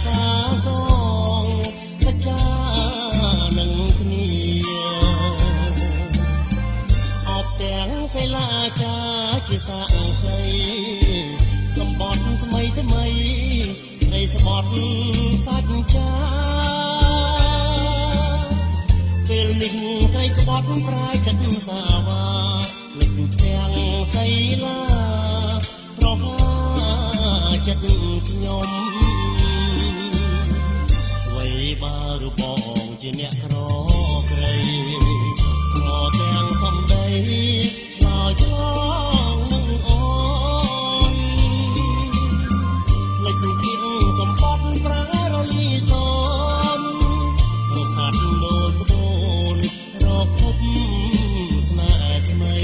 សាសងសច្ចានឹងគ្នាអបទាំងសិលាចាជាសាក់ស្រីសម្បត្តិថ្មីថ្មីស្រីស្បត់សច្ចាពេលនេះស្រីក្បត់ប្រាយចិត្តសាវាលេចទាំងសីលាប្រហាចិត្តខ្ញុំអ្វីបើរូបបងជាអ្នកក្រក្រៃក្រទាំងសំដីឆ្លើយឆ្លងនឹងអូនលេចពីសម្បត្តិប្រារលីសនរសាត់ដូចបដូនរកភពស្នេហ៍ថ្មី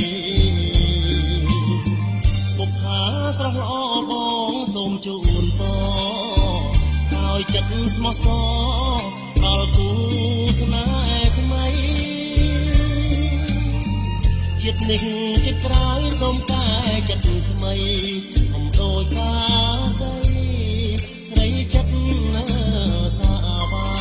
បុព្វាស្រស់ល្អបងសូមជូនពរឲ្យចិត្តស្មោះសរដល់គូស្នេហ៍ថ្មីជាតិនេះជាតិក្រោយសូមតែចិត្តថ្មីអំដូចកាដីស្រីចិត្តសាវា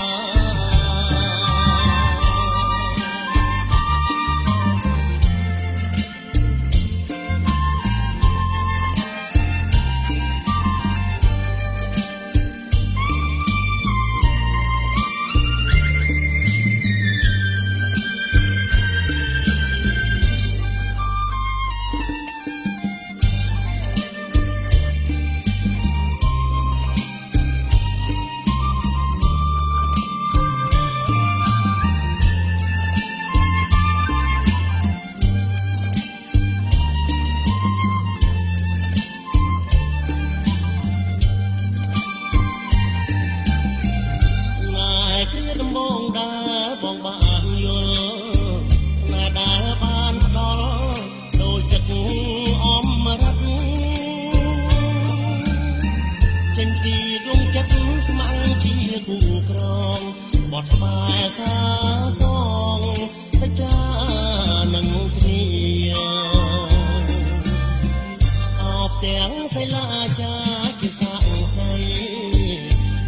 ស្បែសាសងសច្ចានឹងគ្នាអបទាំងសិលាចាជាសាក់ស្រី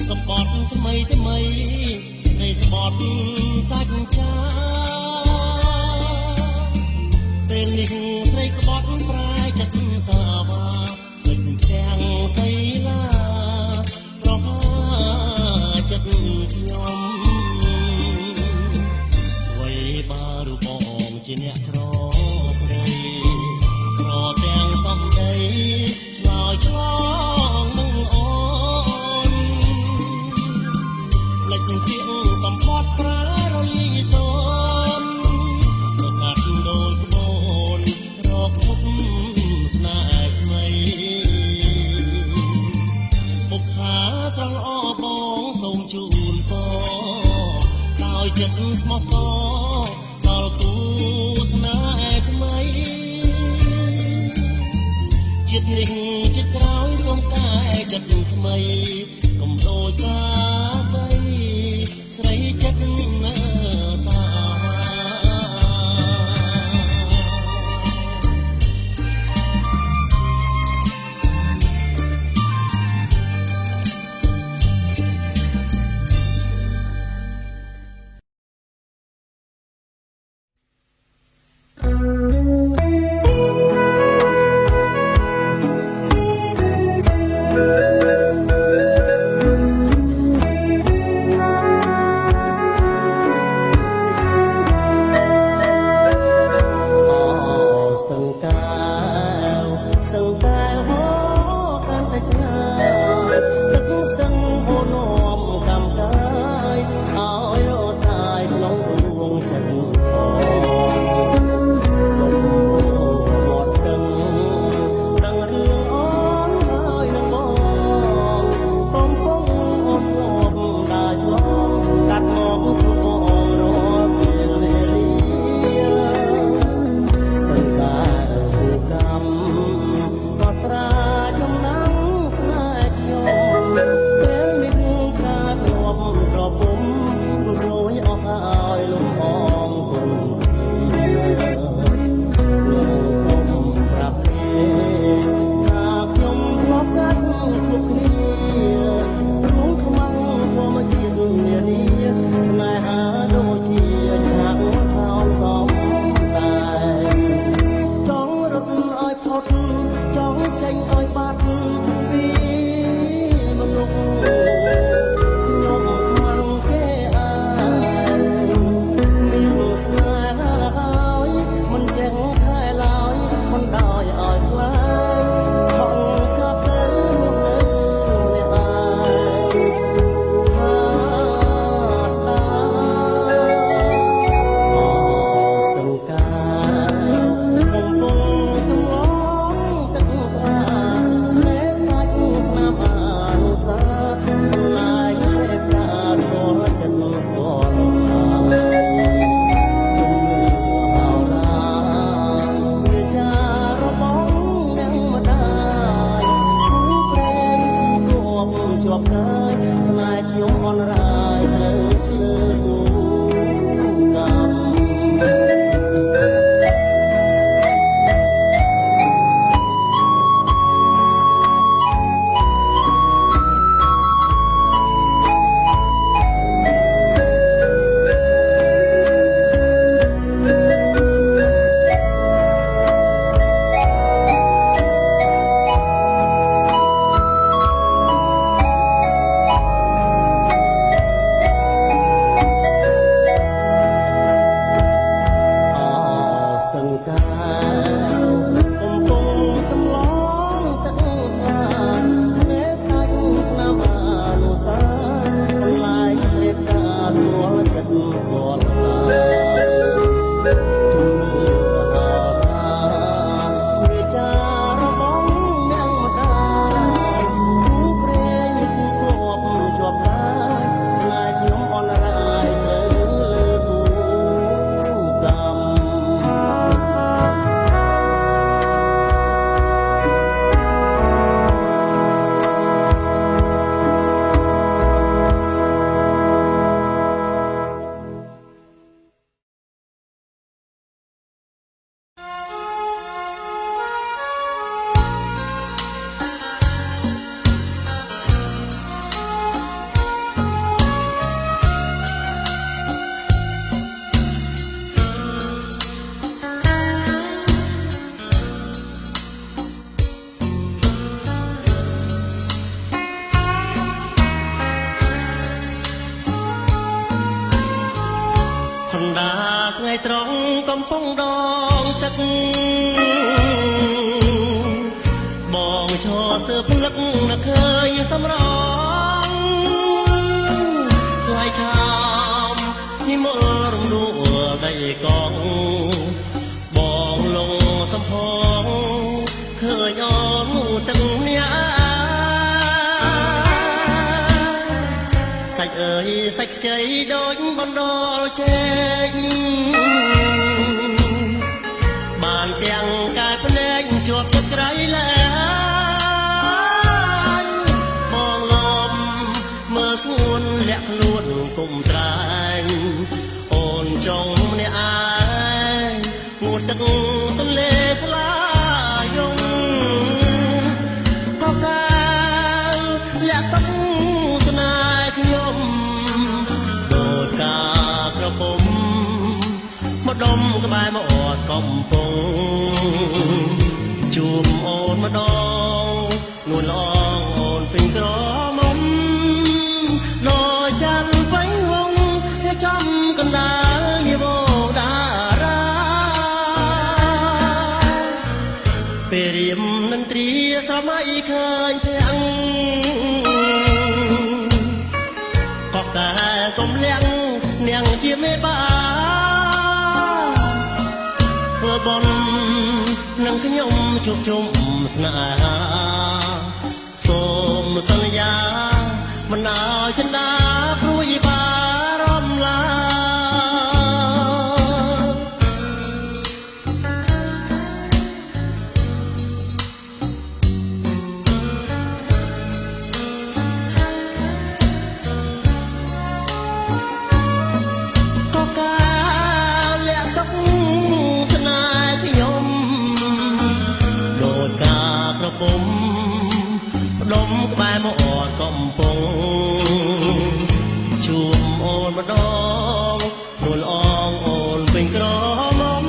សម្បត្តិថ្មីថ្មីស្រីស្បត់សច្ចាពេលនេះស្រីក្បត់ប្រាយចិត្តសាវាលេចទាំងសីលាប្រហាចិត្តខ្ញុំបើរូបបងជាអ្នកក្រក្រៃក្រទាំងសំដីឆ្លើយឆ្លងនឹងអូនលេចជាងសម្បត្តិប្រារលីសនរសាត់ដូចក្បូនរកភពស្នេហ៍ថ្មីបុព្វាស្រស់ល្អបងសូមជូនពរដោយចិត្តស្មោះសរដល់គូស្នេហ៍ថ្មីជាតិនេះជាតិក្រោយសូមតែចិត្តថ្មីកុំដូចកាដីស្រីចិត្តសា ថ្ងៃត្រង់កំពុងដងទឹកបងឈរសើភ្លឹកនឹកឃើញសម្រងឡាយឆាមនិមលរំដួលដីកងបងលងសំផងឃើញអូនទឹកអ្នកសាច់អើយសាច់ខ្ចីដូចបណ្ដុលជែកបានទាំងកាយភ្នែកជាប់ទឹកក្រៃលែងបងលំមើលស្ងួនលាក់ខ្លួនគុំត្រាញអូនចង់ម្នាក់ឯងងូតទឹកទន្លេថ្លាយងក៏កាលលាក់ទឹកស្នេហ៍ខ្ញុំដូចកាក្រពុំមកដុំក្បែរមកអត់កំពុងជួបអូនម្ដងនួនឡងអូនពេញក្រមុំដូចច័ន្ទពេញវងចំកណ្ដាលនាវតារាពេលរៀមនន្ត្រីសម័យឃើញភាំងក៏តែកុំលៀងនាងជាមេបាធ្វើបន់នឹងខ្ញុំជួបជុំស្នេហាសូមសន្យាមិនឲ្យចិន្តាព្រួយបារម្ភឡើយក៏កាលលាក់ទុកស្នេហ៍ខ្ញុំដូចកាក្រពុំផ្ដុំក្បែរមកអត់កំពុងជួបអូនម្ដងនួនអងអូនពេញក្រមុំ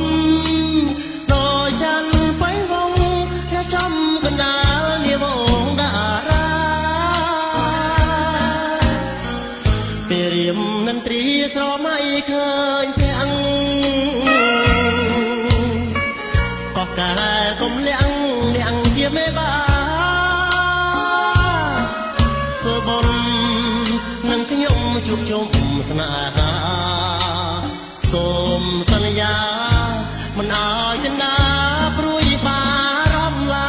ដូចច័ន្ទពេញវងចំកណ្ដាលនាវងតារាពេលរៀមនន្ត្រីស្រមៃឃើញភាំងក៏កាលកុំលៀងនាងជាមេបាធ្វើបន់នឹងខ្ញុំជួបជុំស្នេហាសូមសន្យាមិនឲ្យចិន្តាព្រួយបារម្ភឡើ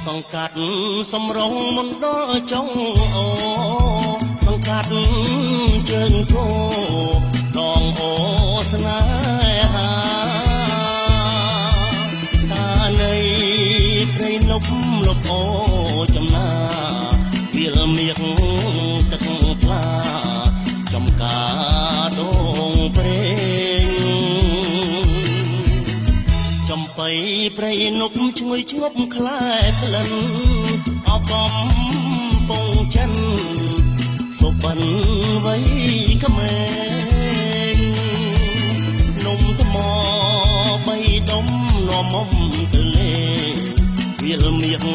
សង្កាត់សំរងមណ្ឌលចុងអូសង្កាត់ជើងគោដងអូស្នេហាតា ប់លប់អូចំណាវាលមៀកទឹកថ្លាចំការដងព្រេងចំបៃព្រៃនប់ឈ្ងុយឈ្ងប់ខ្លែក្លិនអបកំពងចិនសុបិនវ័យក្មេងនំថ្មបីដុំនាំមុំទៅលេវាលមៀក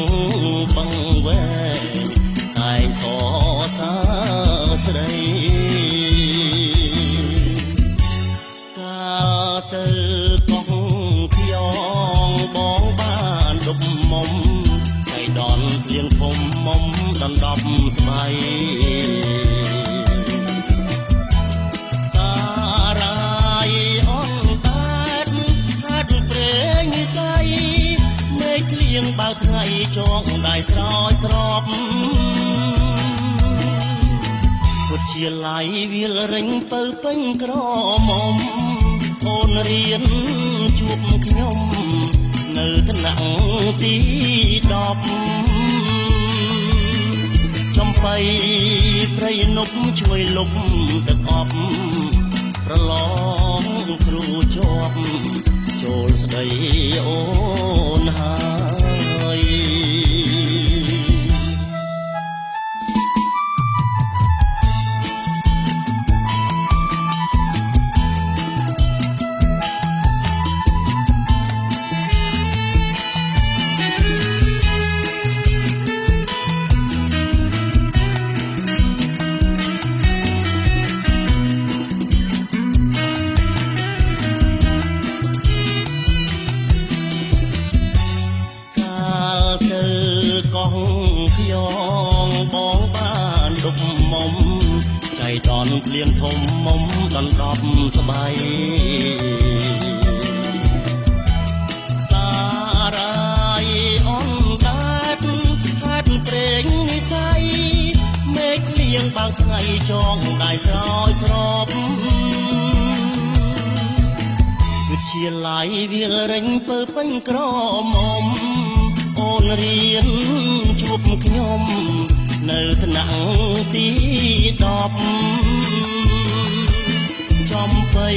បងវែងកាយសសាស្រីកាទៅកងខ្យងបងបានដុបមុំចៃដនភ្លៀងធំមុំដណ្ដប់ស្បៃសារ៉ាយអនតាតហាត់ព្រេងនិស័យមេឃក្លៀងបើថ្ងៃចងដៃស្រោចស្រពពុតជាឡៃវាលរិញពៅពេញក្រមុំអូនរៀនជួបខ្ញុំនៅថ្នាក់ទី10ចំបៃព្រៃនប់ជួយលុបទឹកអប់ប្រឡងគ្រូជាប់ចូលស្ដីអូនហើយដនភ្លៀងធំមុំដណ្ដប់ស្បៃសារ៉ាយអនតាតហាត់ព្រេងនិស័យមេឃក្លៀងបើថ្ងៃចងដៃស្រោចស្រពវិទ្យាល័យវាលរិញពើពេញក្រមុំអូនរៀនជួបខ្ញុំនៅថ្នាក់ទី10ចំបៃ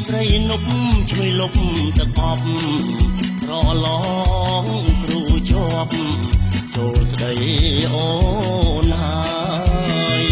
ព្រៃនប់ជួយលុបទឹកអប់រឡងគ្រូជាប់ចូលស្ដីអូនហើយ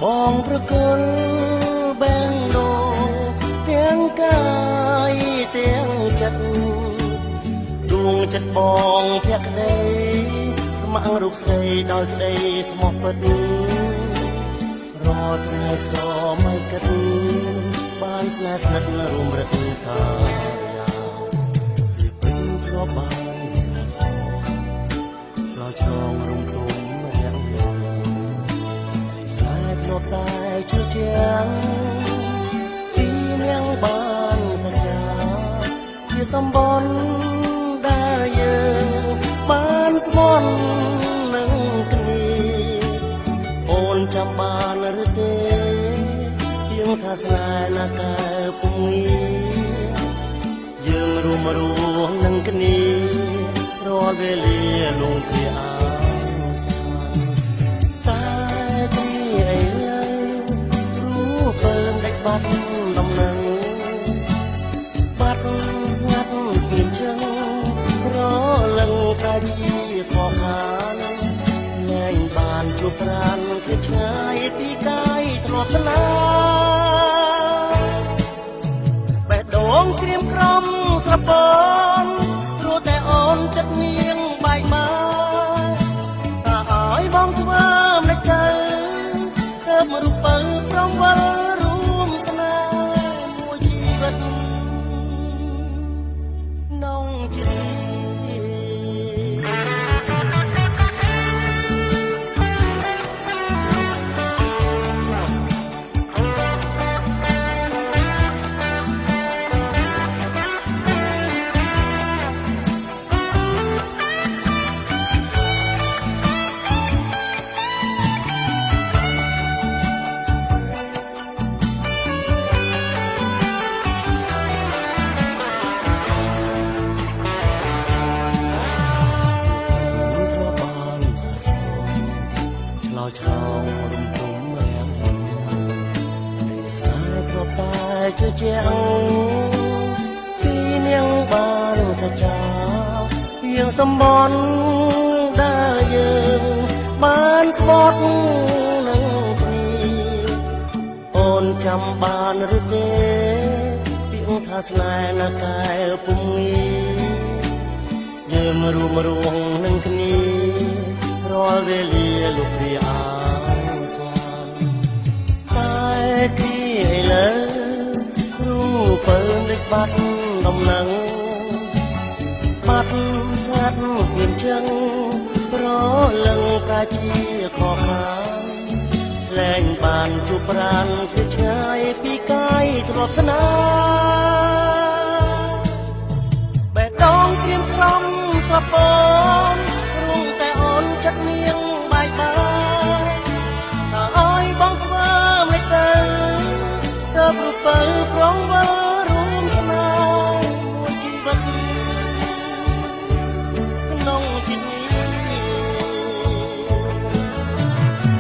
បងប្រគល់បែងដូងទាំងកាយទាំងចិត្តដួងចិត្តបងភក្តីស្ម័គ្ររូបស្រីដោយក្តីស្មោះពិតរាល់ថ្ងៃស្គរមិនគិតបានស្នេហ៍ស្និទ្ធរួមរឹកកាយាពីពេញធ្លាប់បានស្នេហ៍ស្មោះឆ្លោះឆ្លងរំទុំរាំងស្នេហ៍ធ្លាប់តែជួយជាងពីនាងបានសច្ចាជាសម្បន់ដែលយើងបានស្មន់នឹងគ្នាអូនចាំបានឬទេយើងថាស្នេហ៍ណាកែពុំងារយើងរួមរស់នឹងគ្នារាល់វេលាលងព្រាអើស្មានតែទីអីឡើយរូបពើដាច់បាត់ដំណឹងបាត់ស្ងាត់ស្ងៀមជើងរលឹងតែជាខកខានលែងបានជួបប្រានគឺឆ្ងាយពីកាយធ្លាប់ ស្រពនព្រោះតែអូនចិត្តនាងបែកមកតើឲ្យបងធ្វើមិនទៅទៅមករូបបើប្រំវល់រួមស្នេហ៍មួយជីវិតនងជាឆ្លងរំទុំរាំងពេលស្នេហ៍គ្របតែជឿជាក់ពីនាងបានសច្ចាវាងសម្បន់ដែលយើងបានស្បត់នឹងគ្នាអូនចាំបានឬទេពាក្យថាស្នេហ៍នៅតែពុំងាយយើងរួមរងនឹងគ្នារាល់វេលាលោកព្រាអាស្វានតែទីឥឡូវរូបពើលេចបាត់ដំណឹងបាត់ស្ងាត់ស្ងៀមជឹងប្រលឹងប្រាជាខកខានលែងបានជួបប្រានគឺឆ្ងាយពីកាយទ្រព្យស្នាបេះដូងព្រៀមក្រំស្រពនរួមតែអូនចិត្តនាងបែកបាក់តើឲ្យបងធ្វើមិនទៅទៅរូបបើប្រងវល់រួមស្នេហ៍មួយជីវិតក្នុងចិត្តនេះ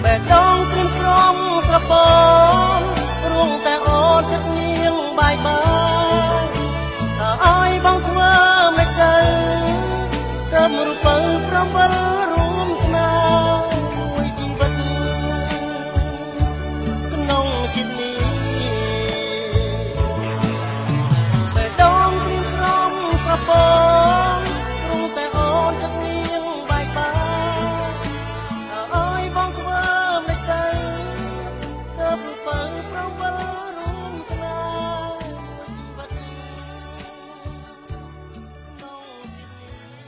បេះដូងព្រៀមក្រំស្រពនរួមតែអូនចិត្តនាងបែកបាក់តើឲ្យបងធ្វើមិនទៅទៅរូបបើប្រងវល់រួមស្នេហ៍មួយជីវិតក្នុងចិត្តនេះបេះដូងព្រៀងក្រំស្រពនរួមតែអូនចិត្តនាងបែកបាក់តើឲ្យបងធ្វើមិនទៅទៅរូបបើប្រងវល់រួមស្នេហ៍មួយជីវិតក្នុងចិត្ត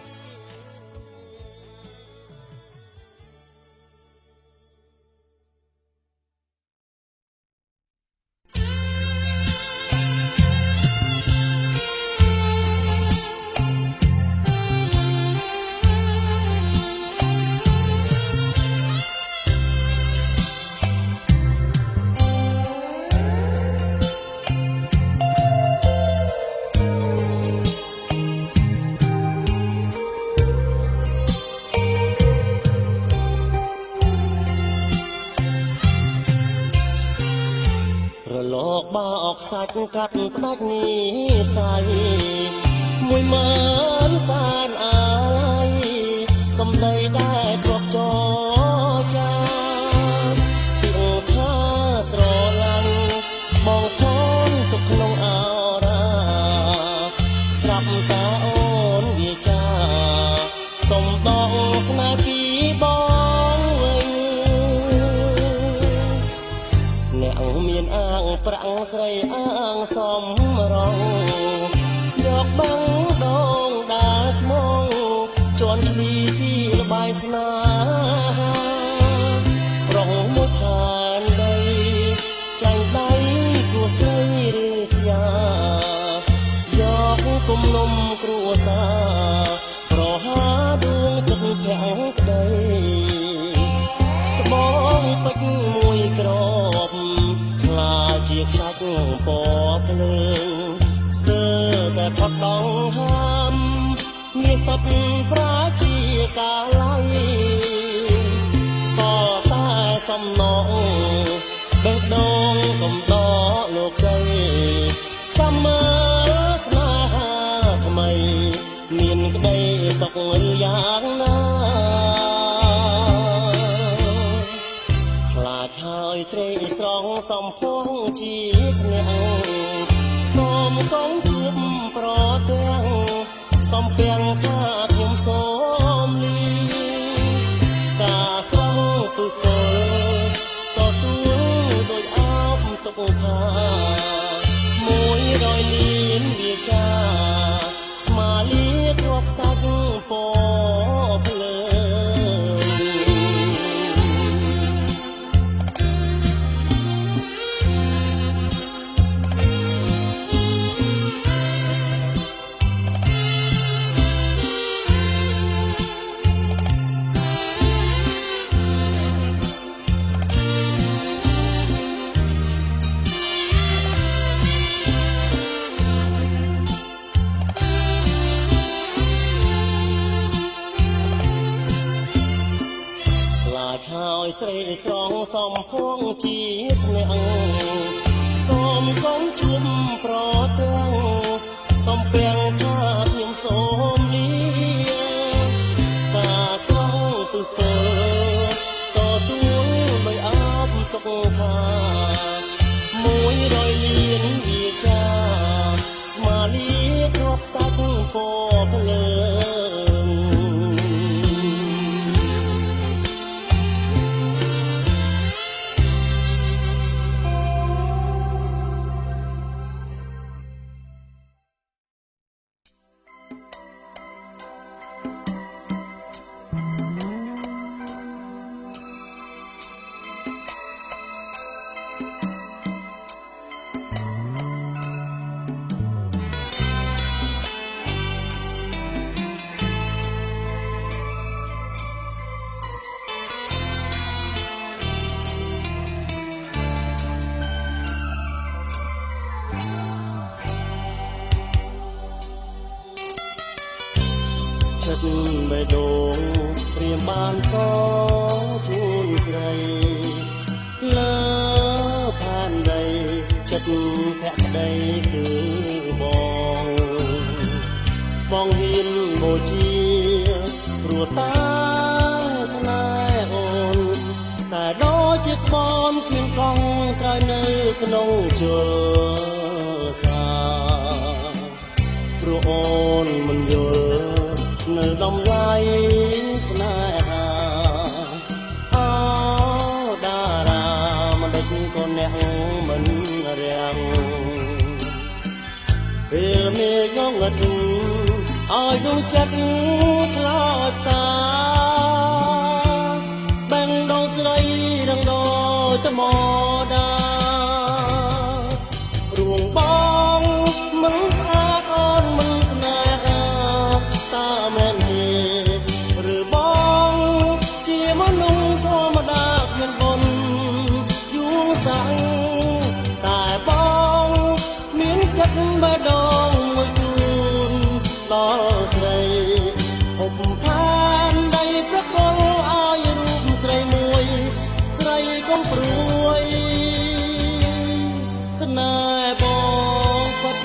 រលកបោកសាច់កាត់ផ្ដាច់នេះសាយមួយម៉ានសានអាយសំដីដែលធ្លាប់ចចាពីថាស្រឡាញ់បងថនទុកក្នុងអរាស្រាប់តាអូនវាចាសុំដងស្នេហ៍ពីបងវិញអ្នកមានអាងប្រាំងស្រីអាងសំរងយកបាំងដងដាស្មងជន់ឈ្លីជីល្បាយស្នេហារងមួយខានដីចាញ់ដៃគួស្រីឬស្យាយកគុំនំគ្រួសារប្រហាដួងទឹកភាំងក្ដីត្បូងពេជ្រមួយក្របខ្លាជាខ្សាច់ពណ៌ភ្លើងស្ទើរតែផុតដងហាមមានសត្វប្រាជាកាល័យសតែសំណងបេះដូងកំដរលោកីចាំមើលស្នេហាថ្មីមានក្តីសុខយ៉ាងណាខ្លាចហើយស្រីស្រងសំភងជាធ្នាក់ សូមកងជួបប្រទាំងសំពាំងថាខ្ញុំសូមលីការស្រង់ទុកតទួលដោយអោបទុកថា100លានវាចាស្មាលាគ្រាប់សាច់ពភ្លើហើយស្រីស្រងសំភងជាភ្នាក់សូមកងជួបប្រទាំងសំពាំងថាខ្ញុំសូមលាការស្រងពឹសពើតទួលដោយអបទុកថា100លានវាចាស្មាលាគ្រាប់សាច់ពភ្លើចិត្តបេះដូងព្រាមបានសជូនស្រីលើផានដីចិត្តភក្តីគឺបងហ៊ានបូជាព្រោះតាស្នេហ៍អូនតែដូចជាក្បនគ្មានកង់ក្រោយនៅក្នុងជលសាព្រោះអូនមិនយល់នៅតម្លៃស្នេហាអោតារាមិនដេចក៏អ្នកមិនរាំងពេលមេឃងងឹតឲ្យដួងចិត្តខ្លោចសាបែងដងស្រីរងដោយថ្មដារួងបងមិនស្អាតអូនមិនស្នេហាតាមែនទេឬបងជាមនុស្សធម្មតាគ្មានបុណ្យយួងសាំងតែបងមានចិត្តបេះដូងមួយជូនដល់ស្រីហុបផានដីប្រកល់ឲ្យរូបស្រីមួយស្រីកុំព្រួយស្នេហ៍បងពិត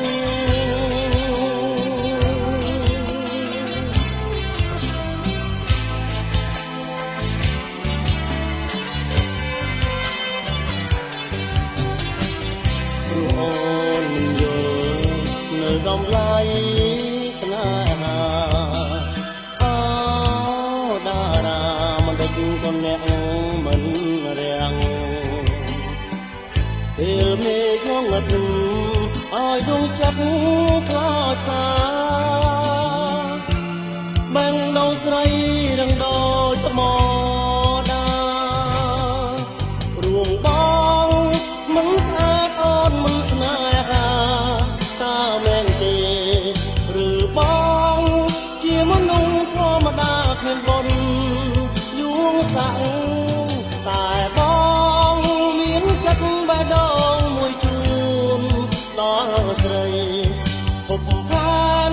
ព្រោះអូនមិនយល់នៅតម្លៃស្នេហាអូតារាមិនដេចក៏អ្នកមិនរាំងពេលមេឃងងឹតឲ្យដួងចិត្តខ្លោចសាបែងដងស្រីរងដោយថ្មដារួងបងមិនស្អាតអូនមិនស្នេហាតាមែនទេឬបងជាមនុស្សធម្មតាគ្មានបុណ្យយួងសាំងតែបងមានចិត្តបេះដូងមួយជូនដល់ស្រីហុបផា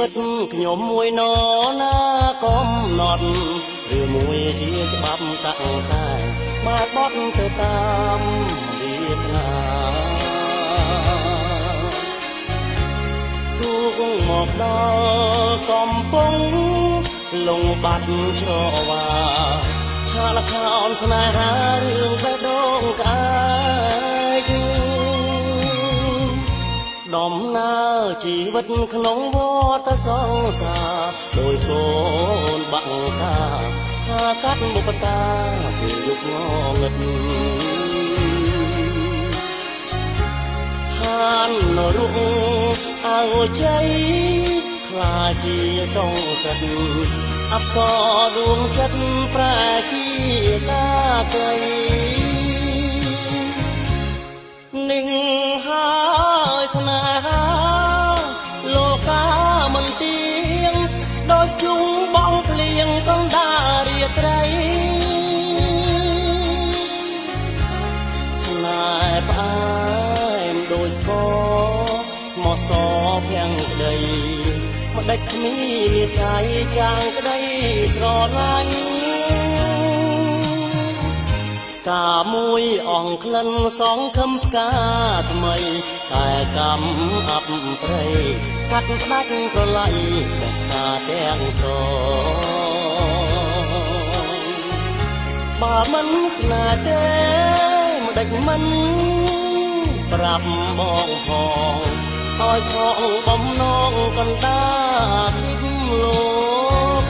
វិតខ្ញុំមួយណណាកំណត់ឬមួយជាច្បាប់តាក់តែមកបត់ទៅតាមវាសនាទូកមកដល់កំពង់លងបាត់ច្រវាឆាលខោនស្នេហារឿងបេះដូងក្អែកដំណើរជីវិតក្នុងវដ្តសង្សារដោយកូនបាក់សាហាកាត់បុព្វតាពីយុគងងឹតហានរុងអើជ័យខ្លាជាតងសិតអប្សរដួងចិត្តប្រែជាតាកៃនឹងហើយស្នេហាលោកាមិនទៀងដោយជុំបងភ្លៀងកណ្ដាលរាត្រីស្នេហ៍ផ្អែមដោយស្គរស្មោះសរភាំងក្ដីម្ដេចគ្មាននិស័យចាងក្ដីស្រឡាញ់កាមួយអងក្លិនសងខំផ្កាថ្មីតែកម្មអប់ព្រៃកាត់ផ្ដាច់ប្រឡ័យបេះតាទាំងត្របើមិនស្នេហ៍ទេម្ដេចមិនប្រាប់បងផងឲ្យខកបំណងកណ្ដាលលោក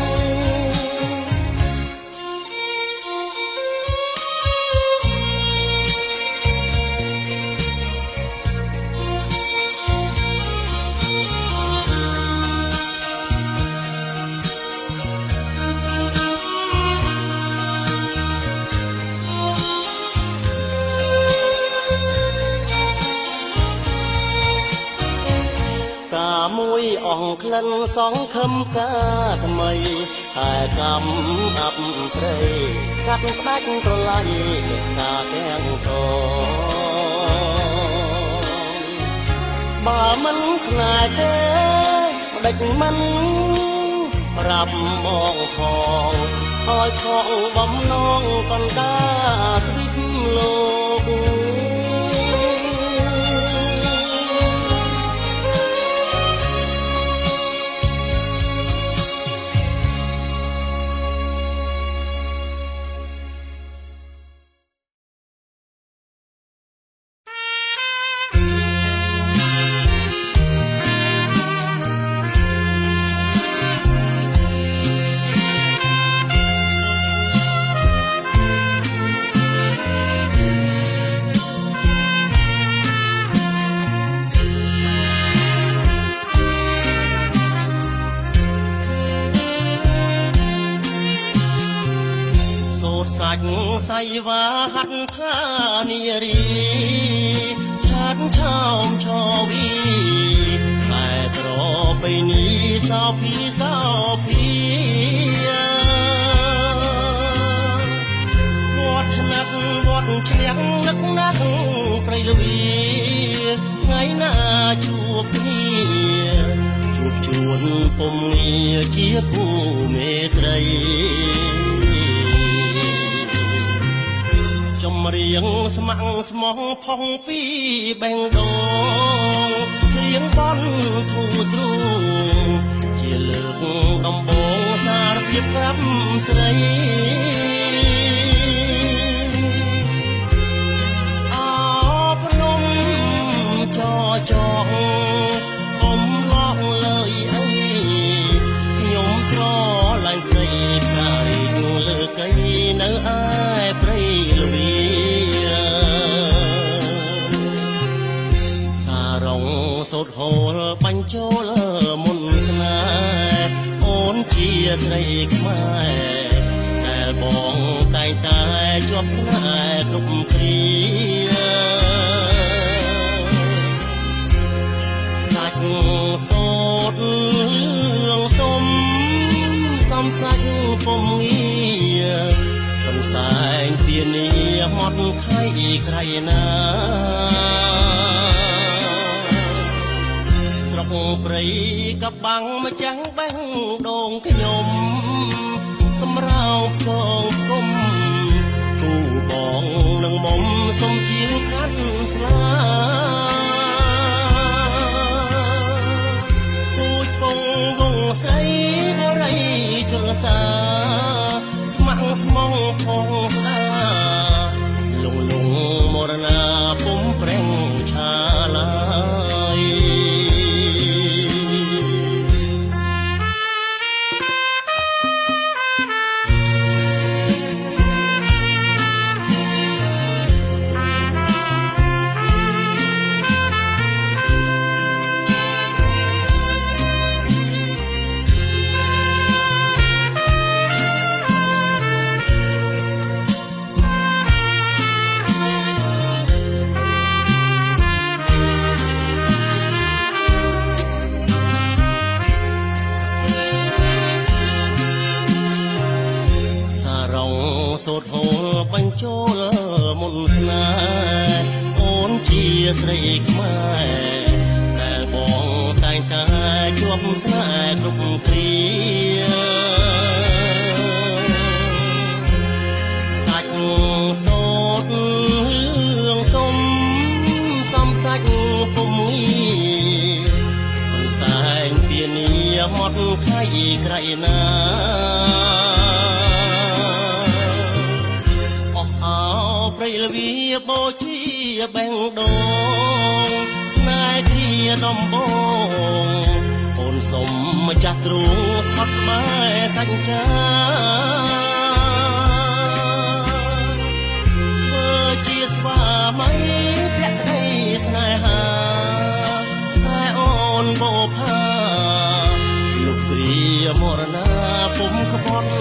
មួយអងក្លិនសងខំកាថ្មីតែកម្មអាប់ព្រៃកាត់ផ្ដាច់ប្រឡ័យលេខតាទាំងតបើមិនស្នេហ៍ទេម្ដេចមិនប្រាប់បងផងឲ្យខកបំណងកណ្ដាលស្វិតលោកសៃវាហាត់ថានារីឆាត់ឆោមឆោវីតែត្របៃនេះសោភីសោភីវត្តឆ្នាត់វត្តឆ្លៀងនឹកណាស់ព្រៃលវីថ្ងៃណាជួបគ្នាជួបជួនពុំងារជាភូមេត្រីចម្រៀងស្មាំងស្មោះផុងពីបេងដូងគ្រៀងបន់ធូទ្រូងជាលើកដំបងសារភាពក្រាប់ស្រីអបនំចចងអមឡងលើយអីខ្ញុំស្រឡាញ់ស្រីផ្ការីងលើកៃនៅឯព្រៃលវីសារងសូត្រហូលបញ្ចូលមុនស្នេហ៍អូនជាស្រីខ្មែរតែបងតែងតែជាប់ស្នេហ៍គ្រប់គ្រាសាច់សូត្រលឿងទុំសំសាច់ពុំងារកំសែងពីនេះហត់ថៃក្រៃណាស្រុក ព្រៃកបាំងម្ចាំងបាំងដងខ្ញុំសម្រោងកងគុំគូបងនឹងមុំសុំជាងខាត់ស្លាពូជពងវងស្រីបរិយជលសាស្ម័គ្រស្មងផងស្ដាលងលងមរណាពុំប្រេងឆាឡាយសូត្រហូលបញ្ចូលមុនស្នេហ៍អូនជាស្រីខ្មែរតែបងតែងតែជាប់ស្នេហ៍គ្រប់គ្រាសាច់សូត្ររឿងទុំសំសាច់ពុំមិនសែងពីនីហត់ខៃក្រៃណាព្រៃលវីបូជាបេងដូងស្នេហ៍គ្រាដំបងអូនសុំម្ចាស់ទ្រូងស្បត់ក្បែរសច្ចាធ្វើជាស្វាមីភក្តីស្នេហាតែអូនបោផាលោកគ្រាមរណាពុំក្បត់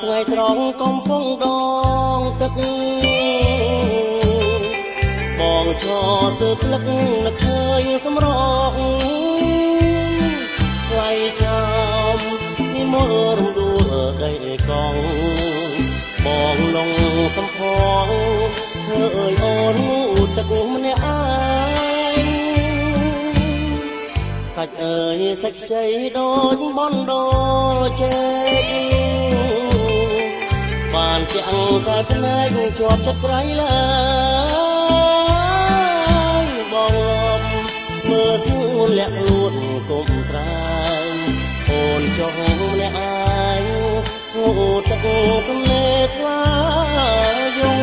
ថ្ងៃត្រង់កំពុងដងទឹកបងឈរស្ទើរភ្លឹកនឹកឃើញសម្រងថ្លៃចាំពីមករំដួលដីកងបងលងសំផងធ្វើអើយអូនទឹកម្នាក់ឯងសាច់អើយសាច់ខ្ចីដូចបណ្ដោចេកបានចាំងតែភ្នែកជាប់ចិត្តក្រៃឡើយបងលំមើលស្ងួនលាក់ខ្លួនគុំត្រើយអូនចុះម្នាក់ឯងងូតទឹកទន្លេថ្លាយង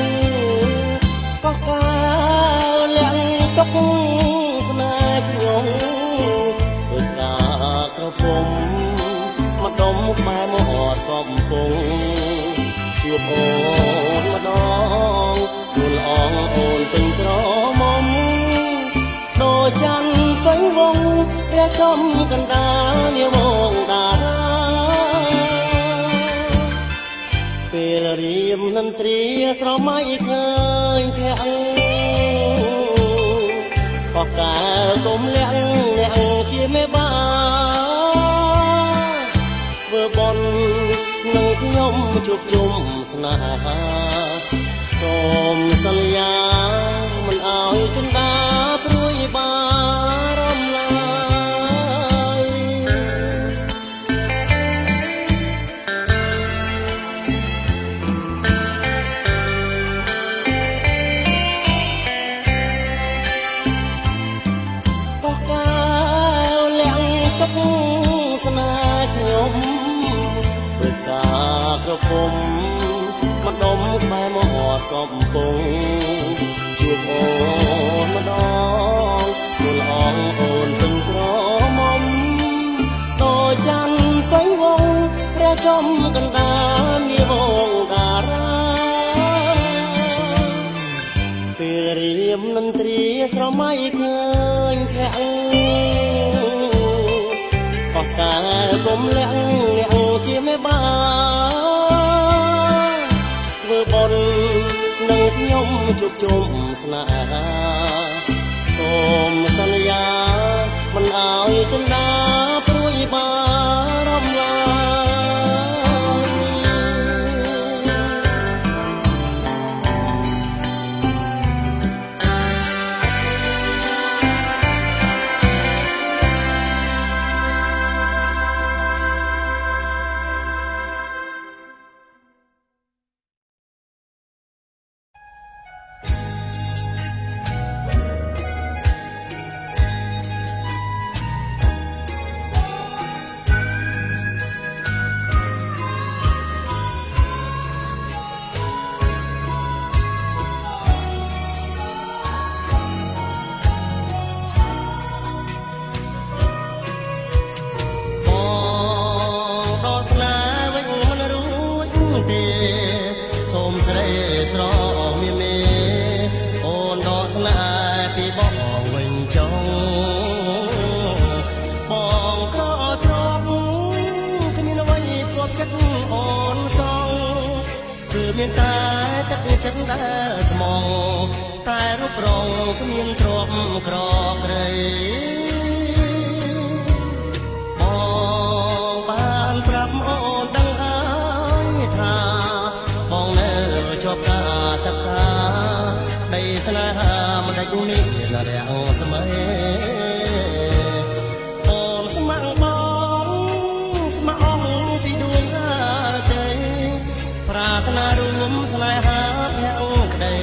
ក៏កាលាក់ទុកស្នេហ៍ខ្ញុំដូចកាក្រពុំមកដុំក្បែរមាត់កំពុងជួបអូនម្ដងយល់អងអូនពេញក្រមុំដូចច័ន្ទពេញវងព្រះចំកណ្ដាលនាមងតារាពេលរៀមនន្ត្រីស្រមៃឃើញភ័ក្រក៏កាលទុំលាក់អ្នកជាមេបាធ្វើបន់នឹងខ្ញុំជួបជុំស្នេហាសូមសន្យាមិនអោយចិន្តាព្រួយបារម្ភឡើយក៏កាលលាក់ទឹកស្នេហ៍ខ្ញុំដូចកាក្រពុំមកដុំក្បែរមាត់កំពុងជួបអូនម្ដងយល់អងអូនពេញក្រមុំដូចច័ន្ទពេញវងព្រះ ចំកណ្ដាលនាវងតារាពេលរៀមនន្ត្រីស្រមៃឃើញភ័ក្រអស់តែគុំលាក់អ្នកជាមេបាធ្វើបុណ្យនឹងខ្ញុំជួបជុំស្នេហាសូមសន្យាមិនឲ្យចិន្តាព្រួយបារម្ភឡើស្រមេមេអូនដកស្នេហ៍ពីបងវិញចុងបងក្រទ្រពគ្មានអ្វីផ្គាប់ចិត្តអូនសងគឺមានតែទឹកចិត្តដែលស្មងតែរូបរងគ្មានទ្រពក្រក្រៃបងបានប្រាប់អូនដឹងហើយថាបងនៅជាប់ការសិក្សាដីស្នេហាមិនដាច់នេះរាំងស្មីអូនស្ម័គ្របងស្ម័គ្រអងពីដួងអាទេប្រាថ្នារួមស្នេហាភ័ក្រក្ដី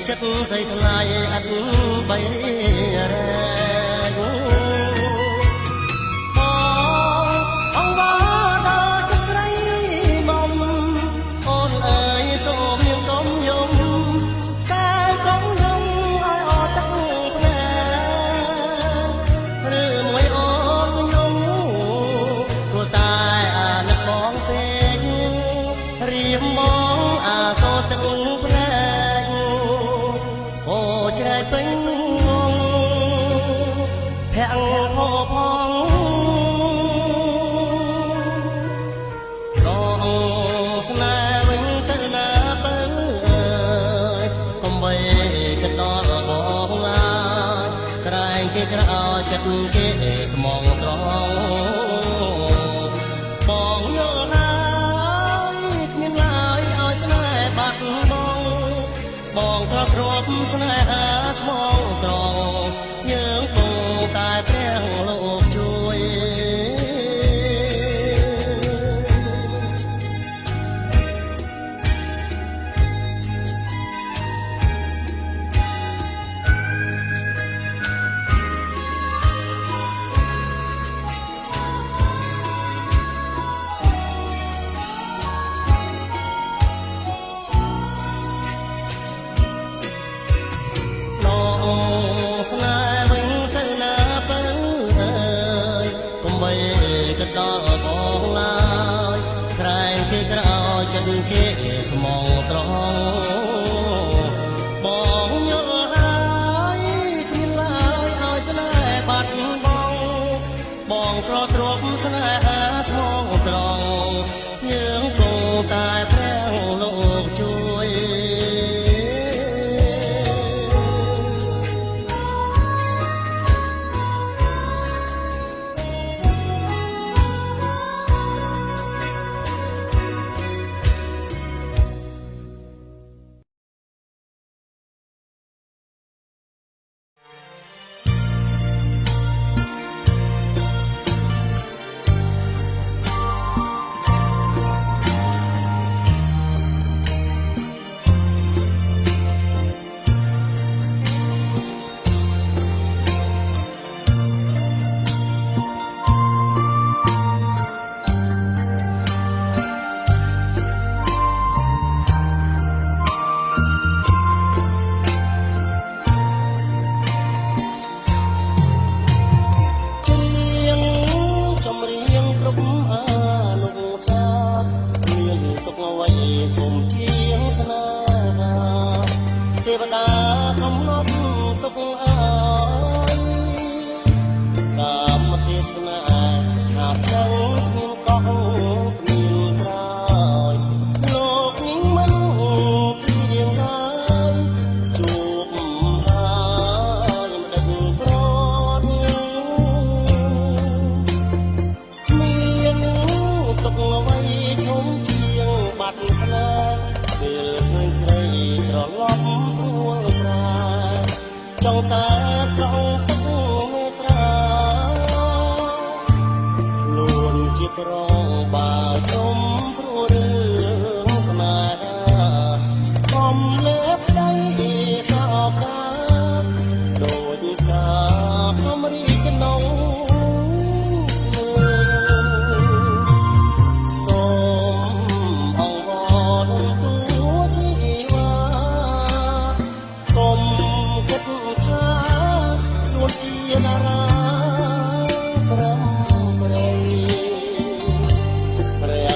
ចិត្តស្រីថ្លៃអត់បីរែកចិត្តគេស្មងត្រង់បងយល់ហើយគ្មានឡើយឲ្យស្នេហ៍បាត់បង់បងទ្រព្យស្នេហាស្មងត្រង់យើងគង់តែព្រះលោកជួយស្នេហ៍វិញទៅណាបើអើយកុំបីគិតដល់បងឡើយក្រែងគេក្រោយចិត្តគេស្មងត្រង់បងយល់ហើយគ្មានឡើយឲ្យស្នេហ៍បាត់បង់បងក្រទ្រពស្នេហាស្មងត្រង់យើងគង់តែព្រះលោកជួយ ស្នេហ៍ឆាប់ដឹងគ្មានកោះគ្មានក្រោយលោកនេះមិនព្រៀងឡើយជួបហើយមិនដឹងប្រត់មានទុកអ្វីធំជាងបាត់ស្នេហ៍ពេលឃើញស្រីត្រឡប់រួលប្រាចង់តែស្រង់ទឹកមេត្រាខ្លួនជាក្រងបើជុំព្រោះរឿងស្នេហាកំលេបដៃសោកាដូចកាខំរីកនងសូមអង្វរទូជីវ៉ាកុំគិតថាខ្លួនជាតារាប្រំប្រែព្រះ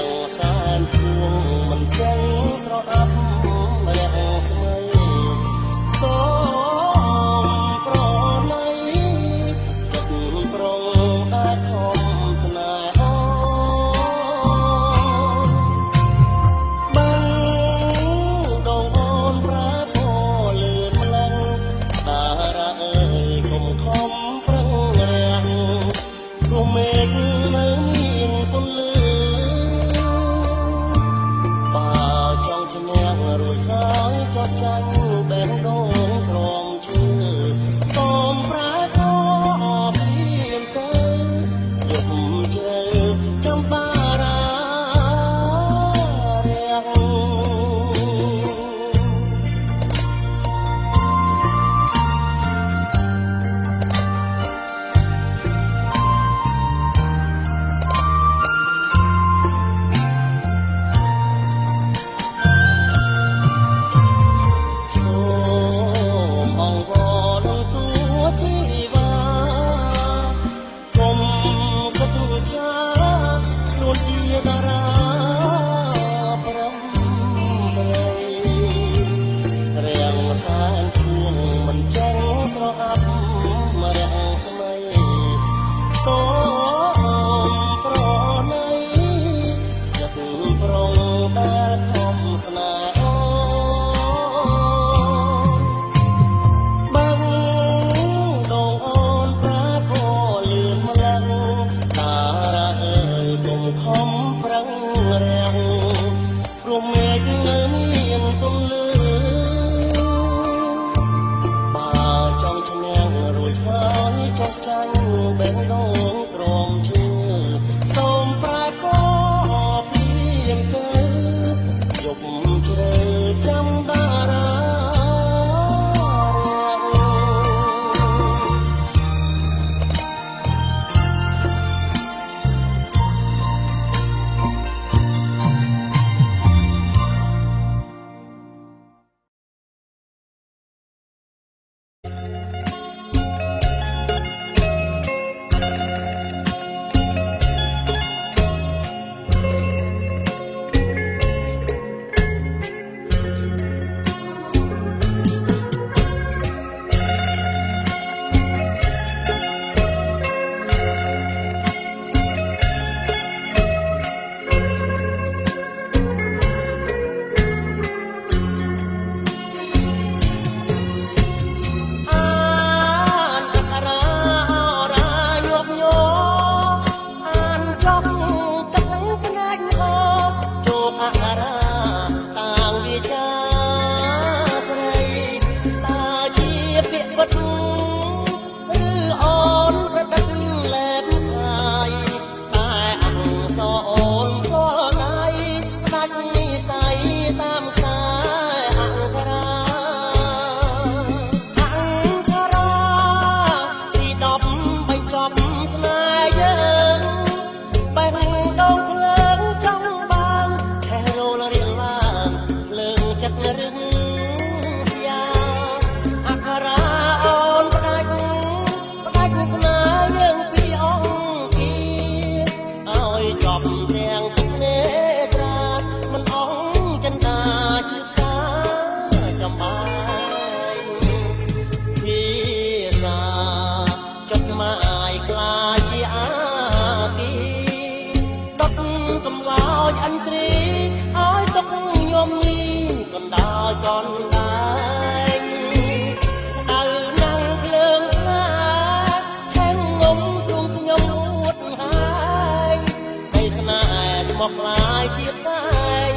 មកខ្លាយជាផ្សាយ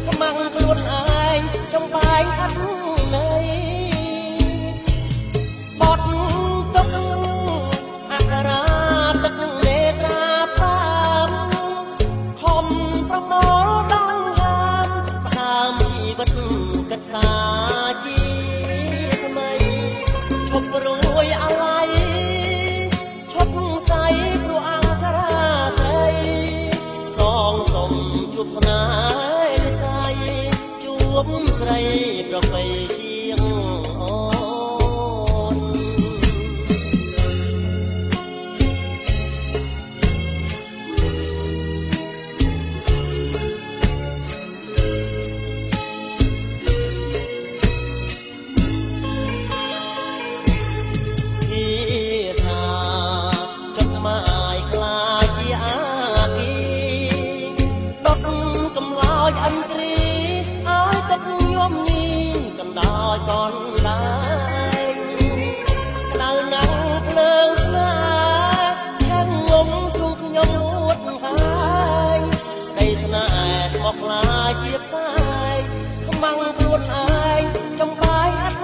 ខ្មាំងខ្លួនឯងចំបែងអត់ន័យបត់ទុកអក្សរាទឹកនឹងលេត្រាផ្សាមខំប្រមូលដងហើមផ្ដើមជីវិតកិត្តសាជាថ្មីឈប់រួយអាឡ័យឈប់ស័យព្រោះអង្គរាស្រីសងសុំជួបស្នេហ៍និស័យជួបស្រីប្រពៃជាងអូនតនឡើងក្តៅណាស់ភ្លើងស្នេហ៍ខាងងំទ្រង់ខ្ញុំអួតហើយដីស្នេហ៍ស្មោះខ្លាជាផ្សាយខ្មាំងខ្លួនឯងចំបាយអត់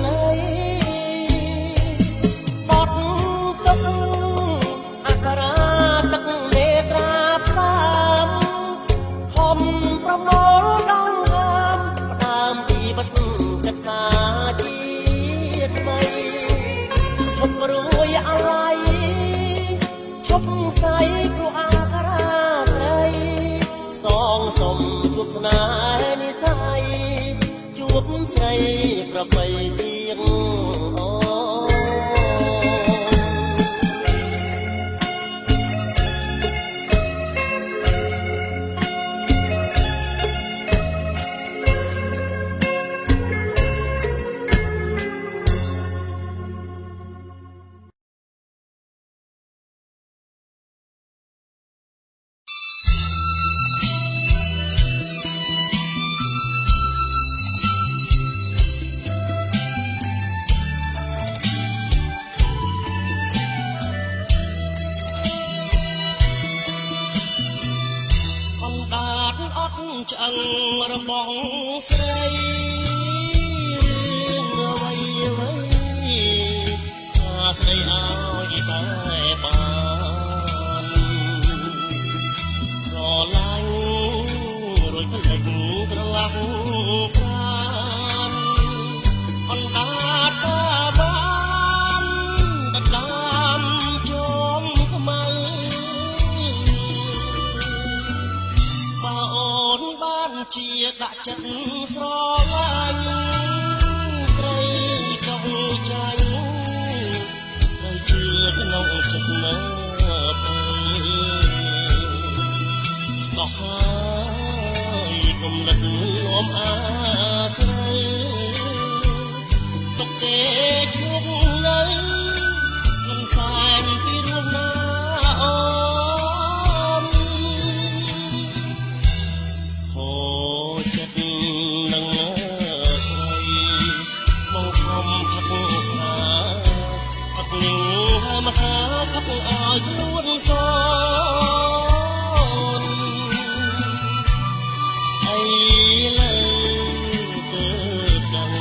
ន័យបត់ទឹកអក្សរាទឹកនេត្រាផ្សាមខំប្រមូលដងហើមផ្ដើមជីវិតកិត្តសាជាថ្មីឈប់រួយអាឡ័យឈប់ស័យព្រោះអង្គរាស្រីសងសុំជួបស្នេហ៍និស័យជួបស្រីប្រពៃជាងអូឆ្អឹងរបស់ស្រីអ្វីអ្វីថាស្រីឲ្យតែបានស្រឡាញ់រួចផ្លេចត្រឡប់ប្រានអណ្ដាតសាបានដណ្ដើមជុំខ្មៅបានជាដាក់ចិត្តស្រឡាញ់ត្រីកោចាញ់ត្រូវជឿក្នុងចិត្តនៅពេលស្ដោះហើយគុំលិតលំអាស្រ័យទុកទេឈប់នៅមិនសែនពីរួមណាអូមហាផឹកឲ្យខ្លួនសនអីលើទៅដឹង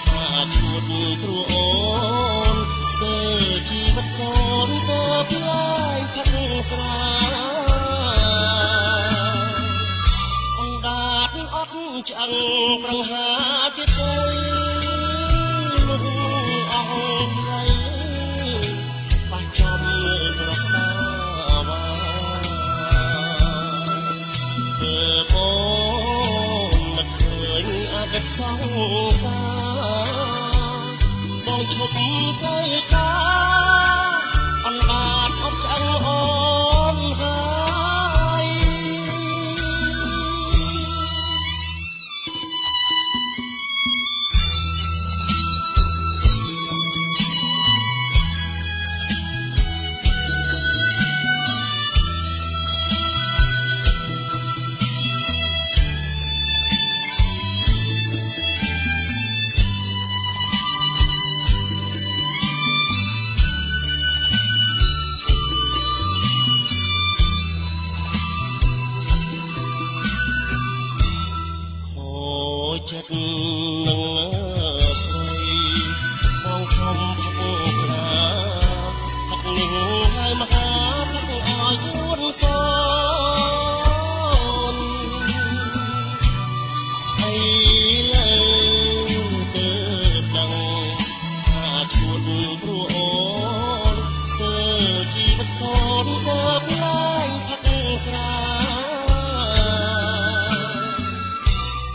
ថាឈួតព្រោះអូនស្ទើរជីវិតសនទៅផ្លាយផឹកស្រាអណ្ដាតអត់ឆ្អឹងប្រង្ហាទៀតទៅលោកអស់ចំប្រសាវាអូននឹកឃើញអតីតសង្សារបងឈប់ទៅការអណ្ដាតអត់ឆ្អឹងអូនហើយ សនអីលើទៅដឹងថាឈួតព្រោះអូនស្ទើរជីវិតសនទៅឡាយផឹកស្រា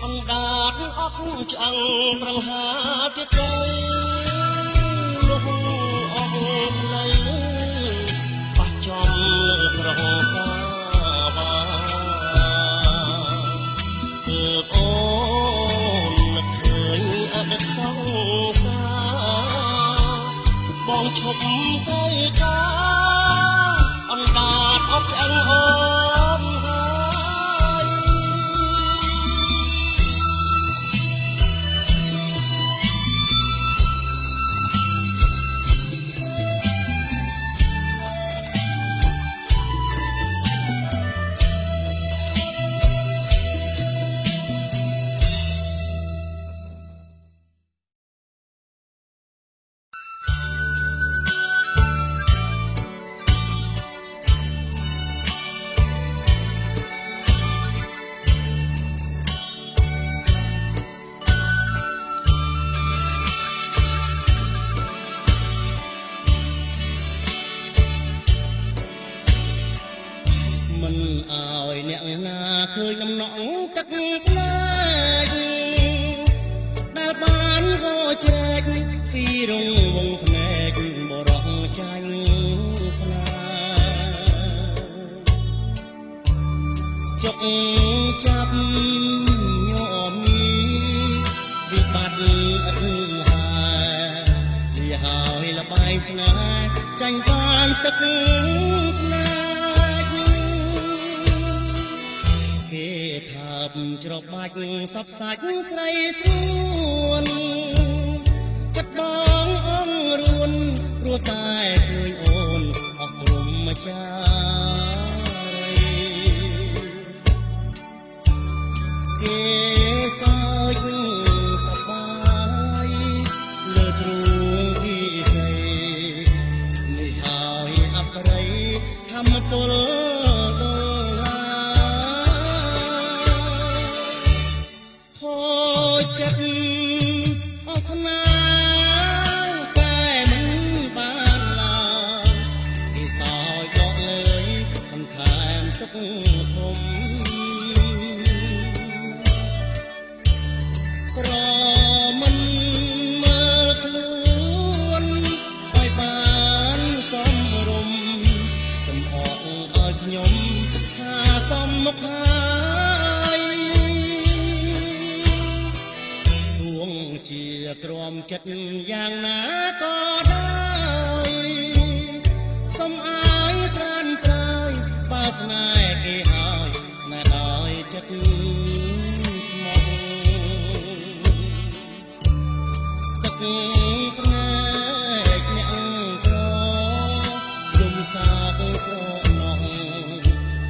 អណ្ដាតអត់ឆ្អឹងប្រងហាទៀតទៅលោកអស់លៃបោះចំលើប្រហោសាបាគឺអូននឹកឃើញអតីតសង្សារបងឈប់ត្រូវការអណ្ដាតអត់ឆ្អឹងអូនហើយមិនអើយអ្នកណាឃើញដំណក់ទឹកផ្លែកដែលបានហូរជ្រែកពីរងវងភ្នែកបរោះចាញ់ស្នាចុកចាប់ញោមនេះវិបត្តិអត់ហើយវាហើយលបាយស្នេហ៍ចាញ់បានទឹកផ្លែគេថាបច្របាច់សពសាច់ស្រីស្រួនចិត្តបងអងរួនព្រោះតែឃើញអូនអស់ព្រមចារីគេសើចសប្បាយលើទ្រូងពីស្រីនេះហើយអបរិយធម្មពលចិត្តអស្នាតែមិនបានឡើយគេសោយដកលើយបន្ថែមទុកធំក្រមិនមើលខ្លួនឲ្យបានសមរម្យចំអកឲ្យខ្ញុំថាសមមុខហើយជាទ្រាំចិត្តយ៉ាងណាក៏ដោយសុំអើយត្រានត្រើយបើស្នេហ៍គេហើយស្នេហ៍ដោយចិត្តស្មោះទឹកភ្នែកអ្នកក្រយំសាបស្រណោះ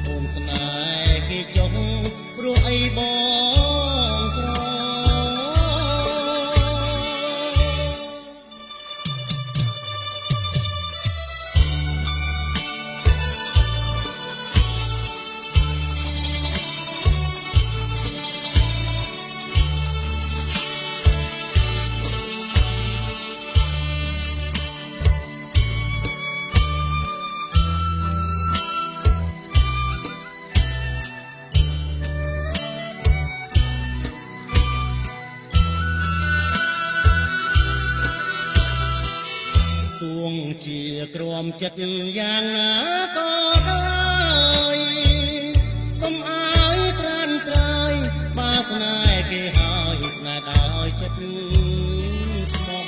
អូនស្នេហ៍គេចុះព្រោះអីបងក្រជាទ្រាំចិត្តយ៉ាងណាក៏ដោយសុំអើយត្រានត្រើយបើស្នេហ៍គេហើយស្នេហ៍ដោយចិត្តស្មោះ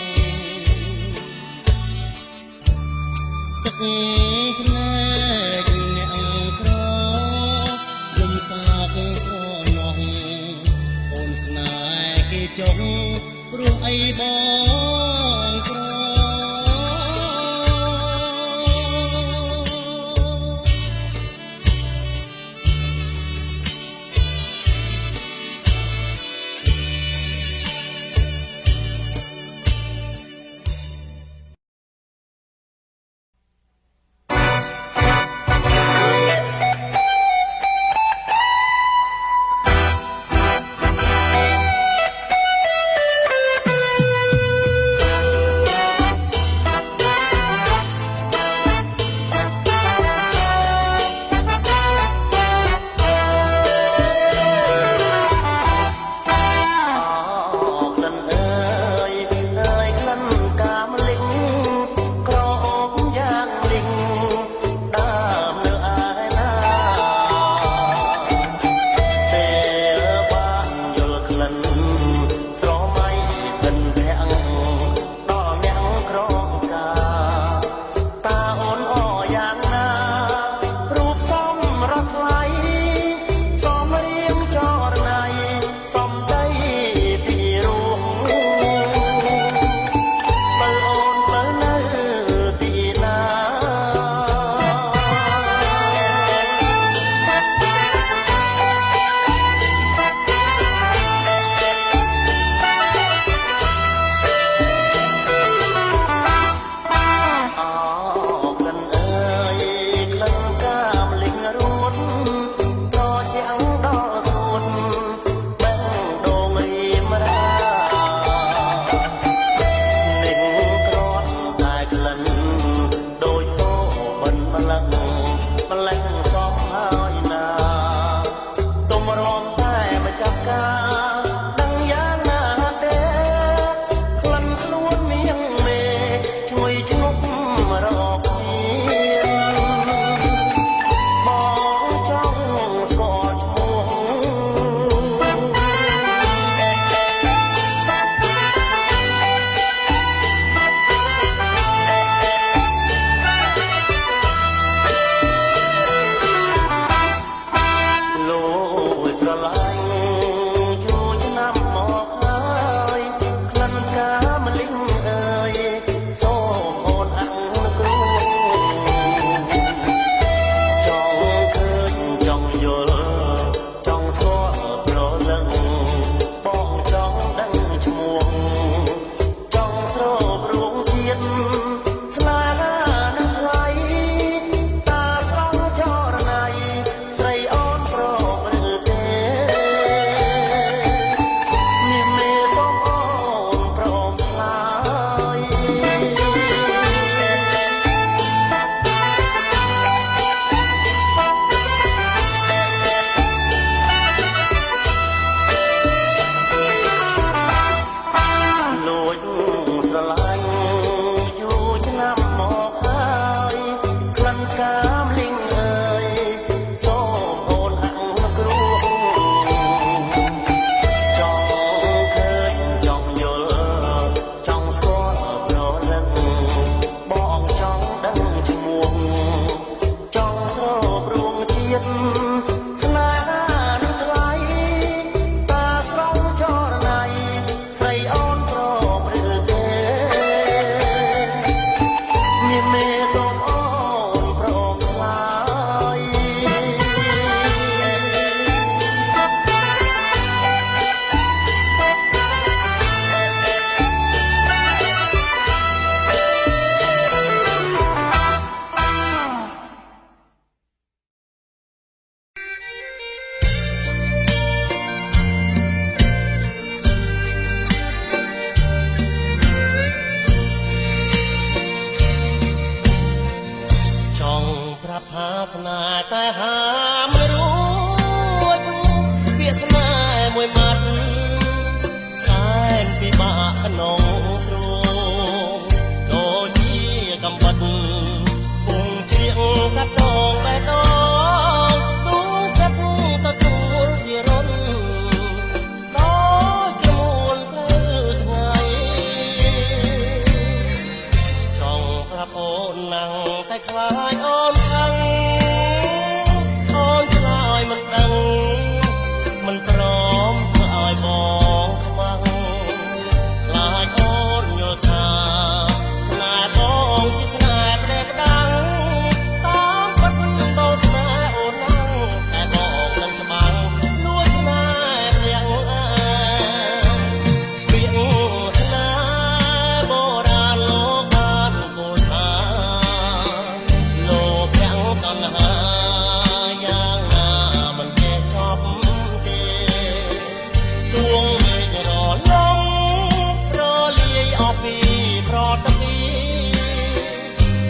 ទឹកភ្នែកអ្នកក្រយំសាបស្រណោះអូនស្នេហ៍គេចុះព្រោះអីបងក្រ ម្លេះសំហើយណាទុំរំតែមកចាប់ការដឹងយ៉ាងណាទេក្លិនខ្លួនមៀងមេឈ្ងុយឈ្ងប់រកបងចង់ស្គាល់ឈ្មោះស្រឡាញ់យូរឆ្នាំមកហើយក្លិនផ្កាម្លិះអើយសូមអូនអាំងគ្រួចង់ឃើញចង់យល់ចង់ស្គាល់ប្រលឹងបងចង់ដឹងឈ្មោះចង់ស្រោបរួងជាតិស្នេហានឹងថ្លៃតាស្រង់ចរណៃស្រីអូនប្រស្នេហានឹងថ្លៃតាស្រង់ចរណៃស្រីអូនប្រព្រឹត្តទេមានមេសូមអូនប្រងថ្លៃប្រាប់ថាស្នេហ៍តែហាមិនរួចពាក្យស្នេហ៍មួយម៉ាត់សែនពិបាកក្នុងទ្រូងដូចជាកំបិតពុំជ្រៀងកាត់ដងបេះដូងដួងចិត្តទទួលជារុនដូចជាមួនទៅថ្ងៃចង់ប្រាប់អូនណាំងតែខ្លាចអូនអូនឆ្លើយមិនដឹងមិនព្រមធ្វើឲ្យបងខ្មាំងខ្លាចអូនយល់ថាស្នេហ៍បងជាស្នេហ៍ផ្ដេសផ្ដាំងតាមពិតបងស្នេហ៍អូនណាំងតែបងនឹងច្បាំងលួចស្នេហ៍ព្រាំងពាក្យស្នេហ៍បុរាណលោកបានគោលថាលោកទាំងតណ្ហាយ៉ាងណាមិនចេះចប់ទេទួងមេឃរលំរលាយអស់ពីប្រតិពី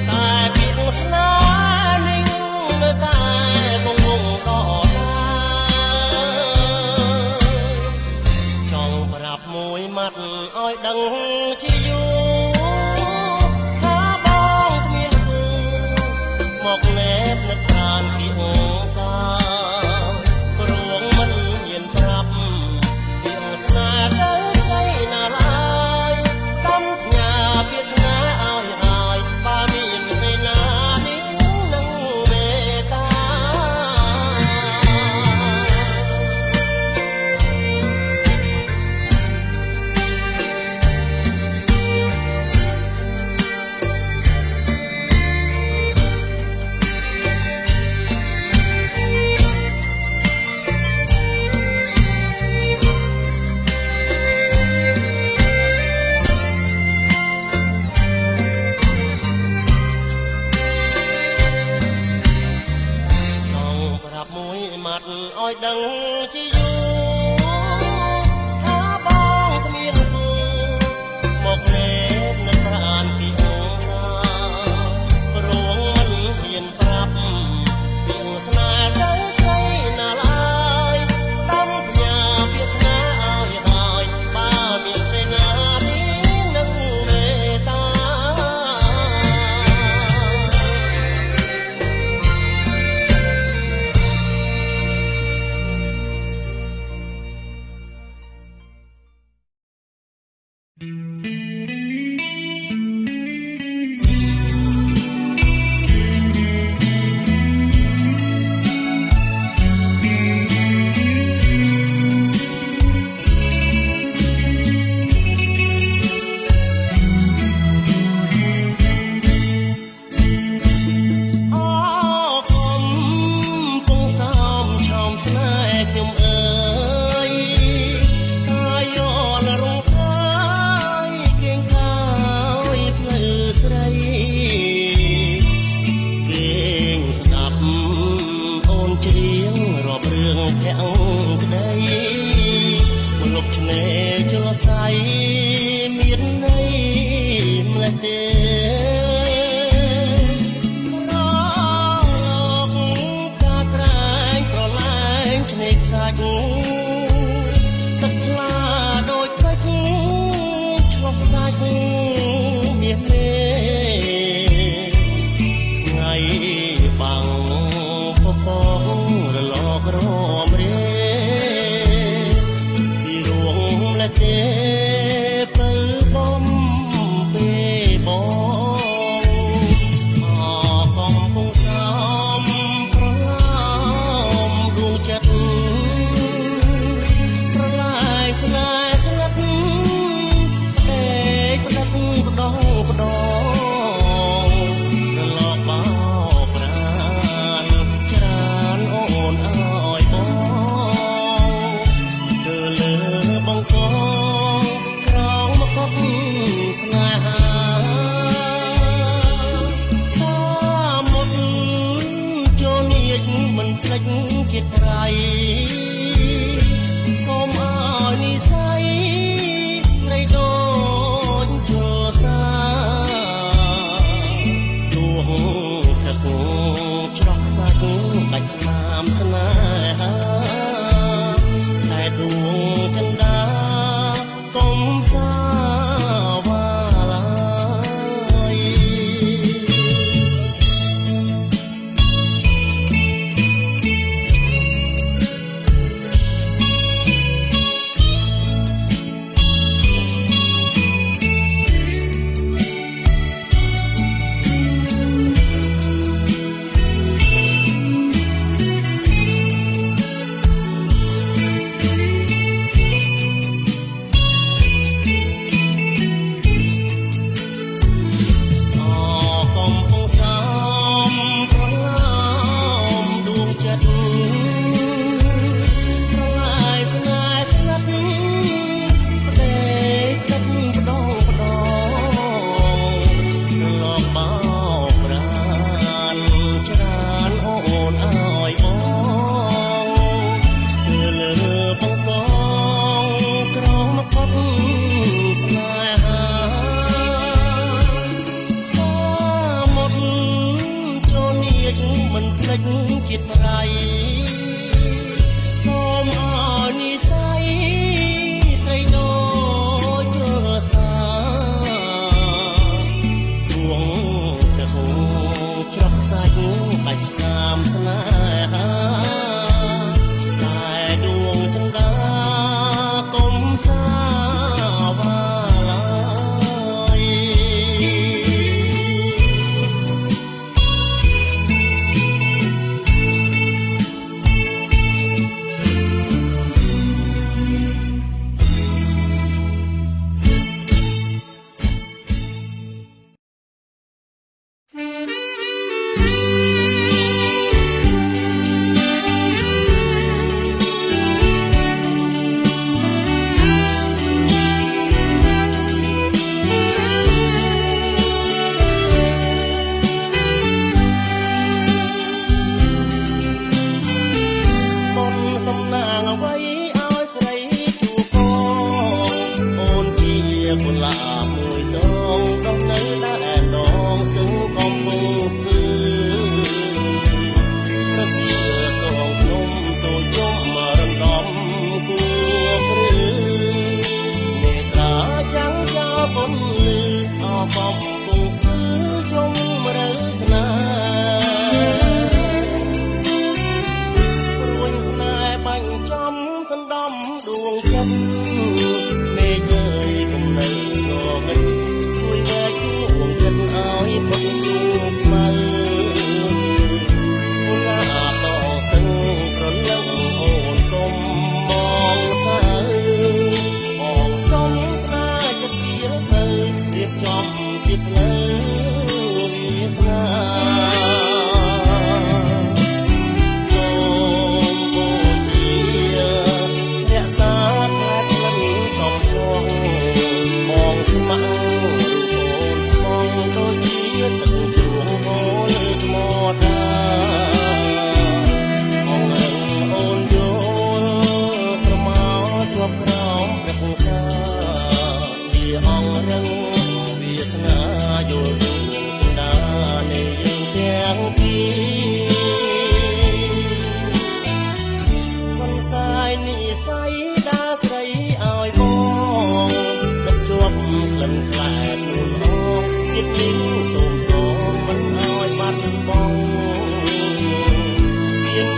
តែពាក្យស្នេហ៍នេះនៅតែគង់វង្សដដែលចង់ប្រាប់មួយម៉ាត់ឲ្យដឹងជាយូរថាបងគ្មានគូមកណែបនឹកប្រានពីអូកាព្រោះមិនហ៊ានប្រាប់ពីស្នេហ៍ទៅស្រីណាឡើយកំផ្ញើពីស្នេហ៍ឲ្យបើមានស្រីណានេះនឹងមេត្តាឲ្យដឹងជាយូរថាបងគ្មានគូមកលេបនឹកប្រានពីអូនណាព្រោះមិនហ៊ានប្រាប់ រឿងភ័ក្រក្តីមលុបឆ្នេរជលស័យមានន័យម្លេះទេរលោកការក្រែងប្រឡែងឆ្នេរខ្សាច់ទឹកថ្លាដូចពេជ្រឆ្លុះសាច់មាសមេថ្ងៃបាំងពពករលករមរេពីរួងម្លេះទេពៅ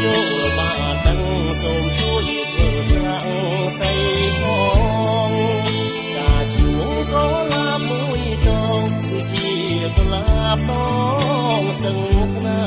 យកបានដឹងសូមជួយធ្វើសាំងសៃផងចាឈ្មោះក៏ឡាមួយចងគឺជាកុលាបតងស្ទឹងស្នេ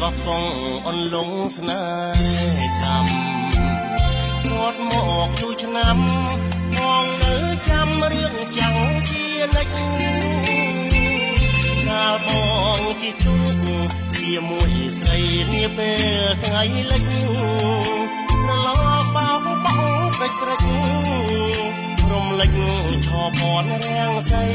ក៏កងអនលងស្នេហ៍កម្មរត់មកយូរឆ្នាំងនៅចាំរឿងចាំងជានិច្ចកាលបងជាជួបជាមួយស្រីនាពេលថ្ងៃលិចរលកបោកបង់ព្រិចព្រិចរំលេចឈរពណ៌រាំងសី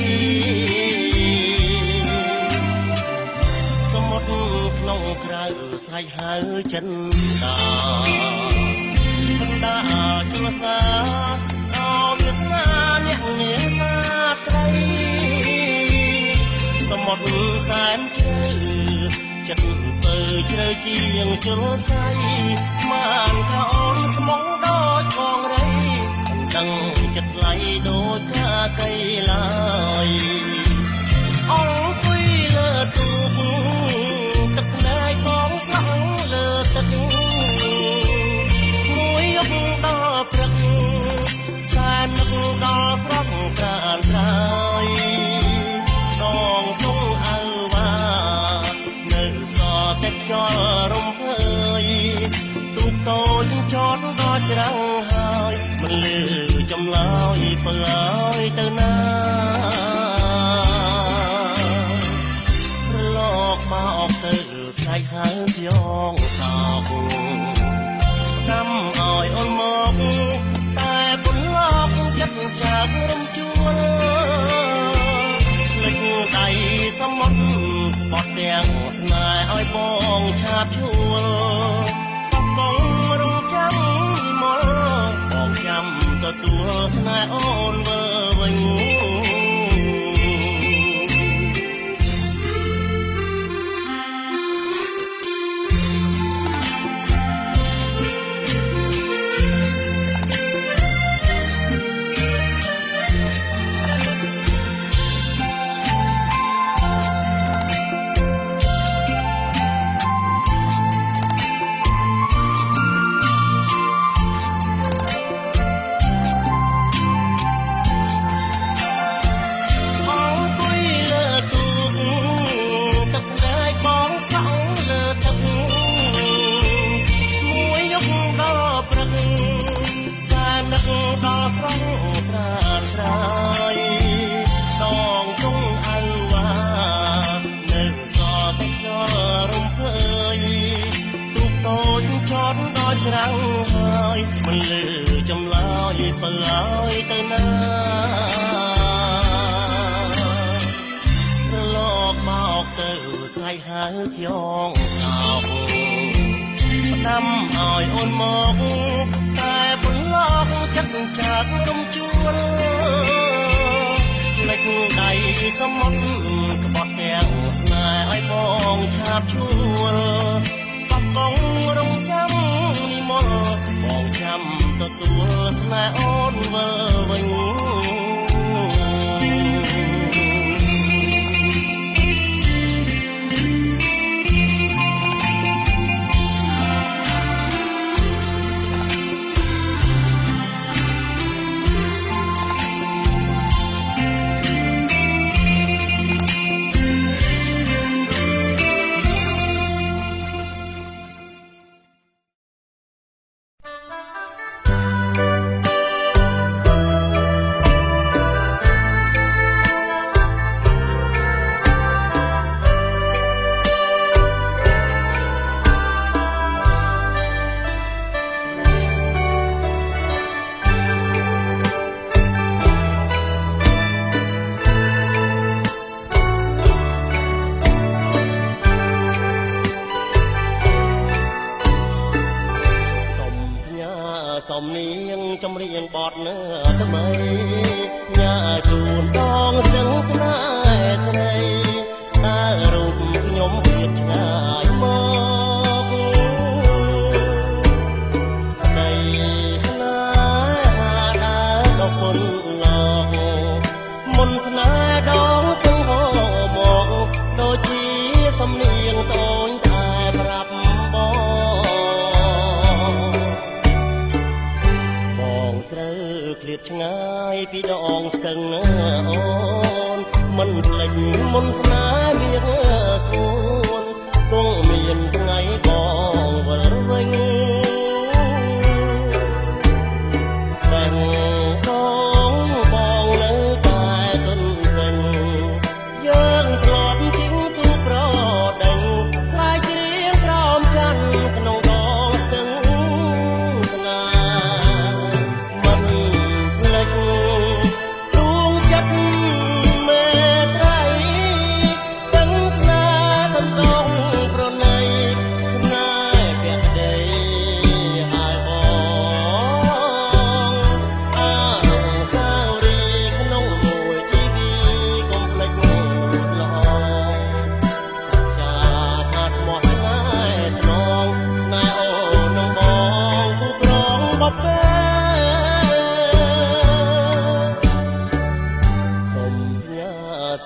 ក្នុងក្រៅស្រែកហៅចិនតាបណ្ដាជលសាអោវាសនាអ្នកនេសាត្រីសមុទ្រសែនជ្រៅចិត្តពើជ្រៅជាងជលសៃស្មានថាអូនស្មងដូចបងរៃមិនដឹងចិត្តថ្លៃដូចថាកៃឡើយអង្គុយលើទូកបងស្លាប់លើទឹកមួយយប់ដល់ព្រឹកសែននឹកដល់ស្រស់ក្រានក្រោយសងទងអើវ៉ានៅសតែខ្យល់រំភើយទូកតូចចតដល់ច្រាំងហើយមិនលឺចម្លើយពើអើយទៅណាមកទៅស្រែកហៅពីអងសោកស្ដាំឲ្យអូនមកតែគុណលោកចិត្តចាក់រំជួលស្លេចដៃសមុទ្របត់ទាំងស្នេហ៍ឲ្យបងឆាបជួលបងរងចាំនិមលបងចាំទទួលស្នេហ៍អូនវិលវិញ ណាលោកបោកទៅស្រែកហៅខ្យងកោកស្ដាំឲ្យអូនមកតែប៉ុន្លកចិត្តចាក់រំជួលលេចដៃសមុទ្រក្បត់ទាំងស្នេហ៍ឲ្យបងឆាបជួលបបកងរងចាំនិមន្តបងចាំទទួលស្នេហ៍អូនវិលវិញសំនៀងចម្រៀងបទនៅថ្មីញ៉ាជូនដងស្ទឹងស្នេហ៍ស្រីតែរូបខ្ញុំព្រាបឆ្ងាយមកនៃស្នេហាដែលដ៏ពន់លោកមុនស្នេហ៍ដងស្ទឹងហូរមកដូចជាសំនៀងតូចតែប្រាប់ឃ្លាតឆ្ងាយពីដងស្ទឹងអូនមិនភ្លេចមុនស្នេហ៍មានស្ងួនគង់មានថ្ងៃបងវិលវិញបែងកងបងនៅតែទន់ពេញយើងធ្លាប់ជីងទូប្រដេញខ្លាយជ្រៀងក្រោមច័ន្ទក្នុងដងស្ទឹងស្នេហ៍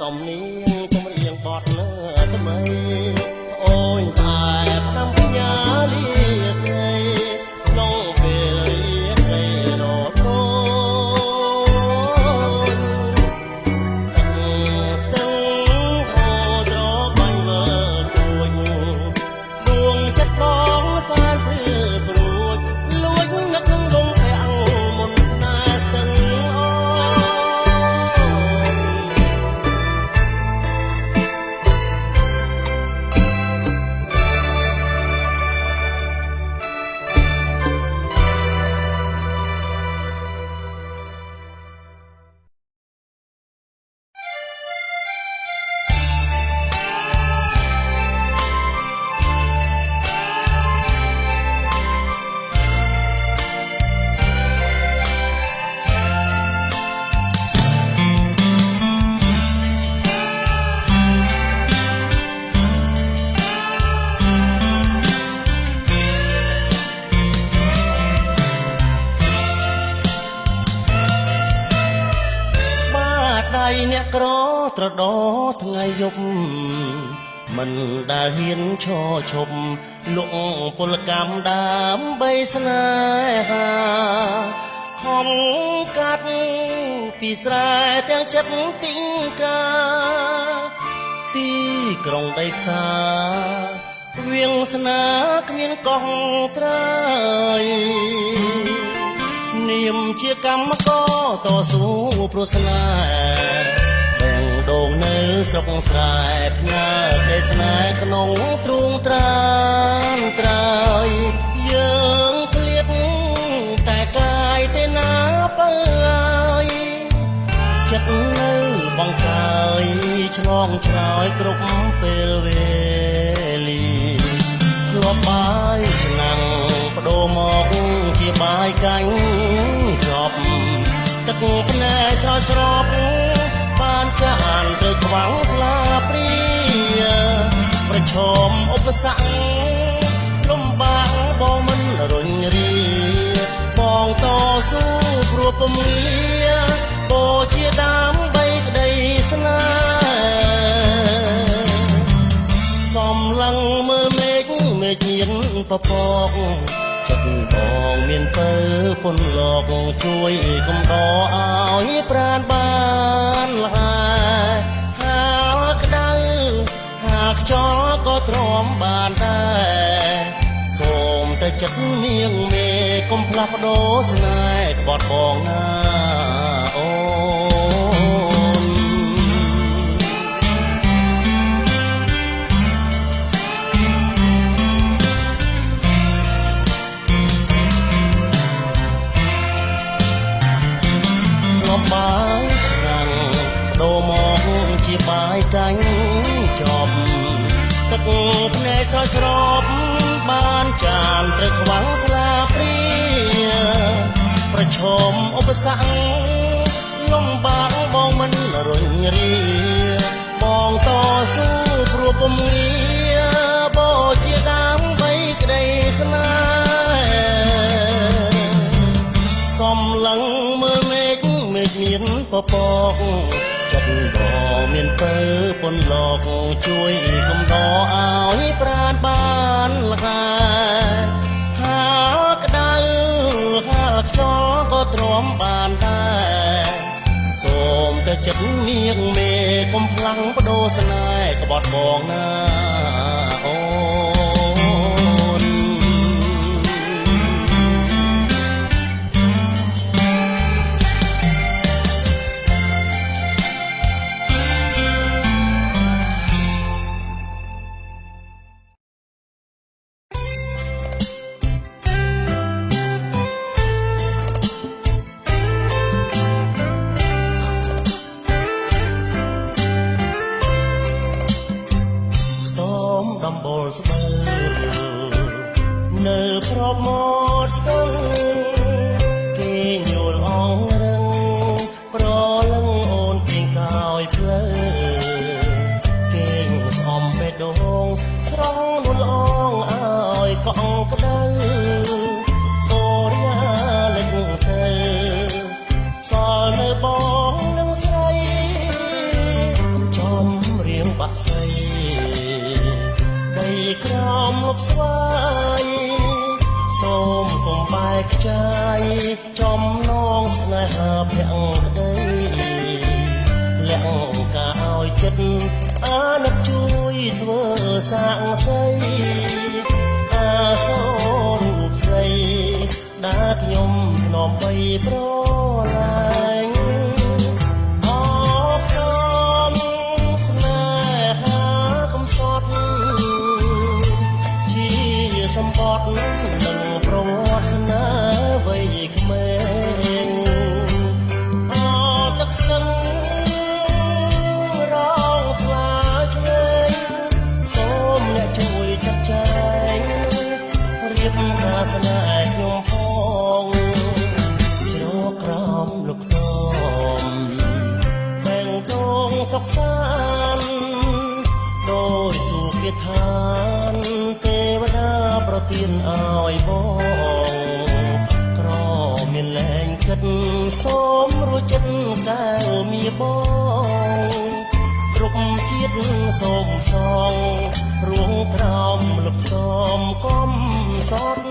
សំនៀងចម្រៀងបទនៅថ្មីអូនតែផ្ដាំផ្ញើលាស្រីក្នុងពេលរាត្រីរត់រនស្ទឹងអូត្របាញ់មើលគួចដួងចិត្តបងសានព្រឺព្រួចលួចនឹកលងភាំងមុនស្នេហ៍ស្ទឹងអ្នកក្រត្រដោថ្ងៃយប់មិនដែលហ៊ានឈរឈប់លក់ពលកម្មដើម្បីស្នេហាហំកាត់ពីស្រែទាំងចិត្តពីងកាទីក្រុងដីផ្សារវៀងស្នាគ្មានកោះត្រើយនាមជាកម្មករតស៊ូព្រោះស្នេហ៍បែងដងនៅស្រុកស្រែផ្ញើក្ដីស្នេហ៍ក្នុងទ្រូងត្រានត្រើយយើងឃ្លាតតែកាយទេណាបើ យឆ្លងឆ្លើយគ្រប់ពេលវេលាធ្លាប់បាយឆ្នាំងបដូរមកជាបាយកាញ់ចប់ទឹកភ្នែកស្រោចស្រពបានចានទៅខ្វាំងស្លាព្រាប្រឈមឧបសគ្គលំបាកបងមិនរុញរាបងតស៊ូព្រោះពមៀបូជាដើមបីក្តីស្នេហ៍សំឡឹងមើលមេឃញៀនពពកចិត្តបងមានពើពន្លកជួយកំដរឲ្យប្រាណបានលហើយហាលក្តៅហាខ្យល់ក៏ទ្រាំបានដែរសូមតែចិត្តមៀងមេកុំផ្លាស់ប្ដូរស្នេហ៍ក្បត់បងណាអូនលំបាយឆ្នាំងដូរមកជាបាយកាញ់ចប់ទឹកភ្នែកស្រោចស្រពបានចានត្រូវខ្វាំងស្លាព្រាប្រឈមឧបសគ្គលំបាកបងមិនរុញរាបងតស៊ូព្រោះពមៀបូជាដើមបីក្តីស្នេហ៍សំឡឹងមើលមេឃមានពពកចិត្តបងមានពើពន្លកជួយកំដរឲ្យប្រាណបានលហើយហាលក្តៅហាលខ្យល់ក៏ទ្រាំបានដែរសូមតែចិត្តមៀងមេកុំផ្លាំងបដូរស្នេហ៍ក្បត់បងណាអូនដំបូលស្បើនៅប្របមកស្ទឹងគេញួលអងរឹងប្រលឹងអូនពីងកោយផ្លូវគេស្អំបេះដូងស្រងនួលអងឲ្យកង់ក្តៅសូរិយាលិចទៅសល់នៅបងនឹងស្រីចំរៀងបាក់ស្អីក្រំលប់ស្វាយសូមកុំបែកខ្ចាយចំណងស្នេហាភាំងក្តីលាក់កាឲ្យចិត្តអាណិតជួយធ្វើសាងសីអាសូររូបស្រីដែលខ្ញុំធ្នមបីប្រឡាញ់អបកំស្នេហាកំសត់សម្បត្តិនិងប្រវត្តិស្នាវ័យក្មេងអទឹកស្ទឹងរងថ្លាឆ្ងាយសូមអ្នកជួយចាត់ចែងរៀបការស្នេហ៍ខ្ញុំផងជ្រកក្រោមលោកខ្ទមបែងតងសុខសាន្តដោយសុភាឋានទេវតាប្រទានឲ្យបងក្រមានលែងគិតសូមរួចចិត្តកែវមាបងរុកជាតិសូមសងរួងក្រោមលឹកសំកំសត់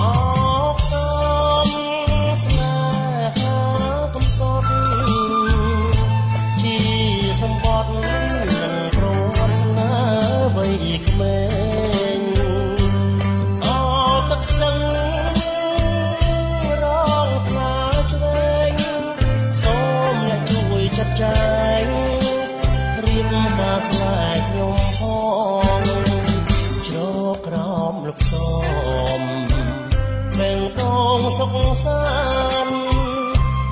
អ កសាន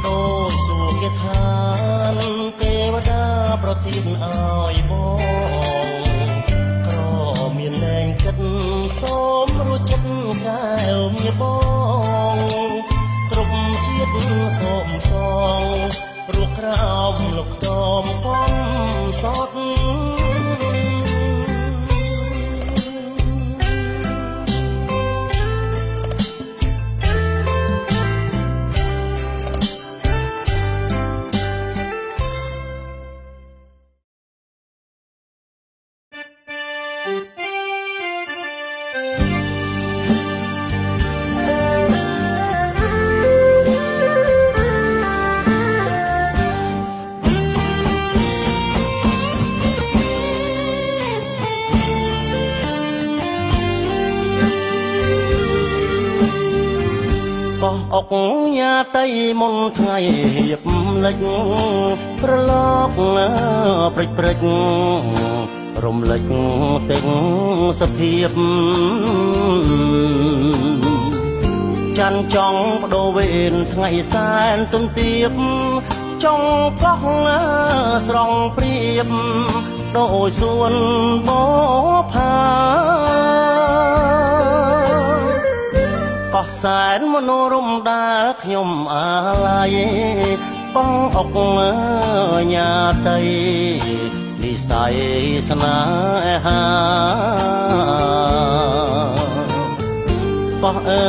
ដូចសុគឋានទេវតាប្រទានឲ្យបងក្រមានលែងគិតសូមរួចចិត្តកែវមាបងគ្រប់ជាតិសូមសងរួចក្រោមលុកតមកំសត់អុកញ៉ាតៃមុនថ្ងៃហៀបលិចប្រឡកព្រិចព្រិចរំលេចទាំងសភាពចាន់ចង់បដូរវេនថ្ងៃសែនទុនទៀបចង់កោះស្រង់ព្រៀបដោយសួនបផាកោះសែនមនោរម្យដែលខ្ញុំអាឡ័យបងអុកញ៉ាតីនិស័យស្នេហាកោះអើ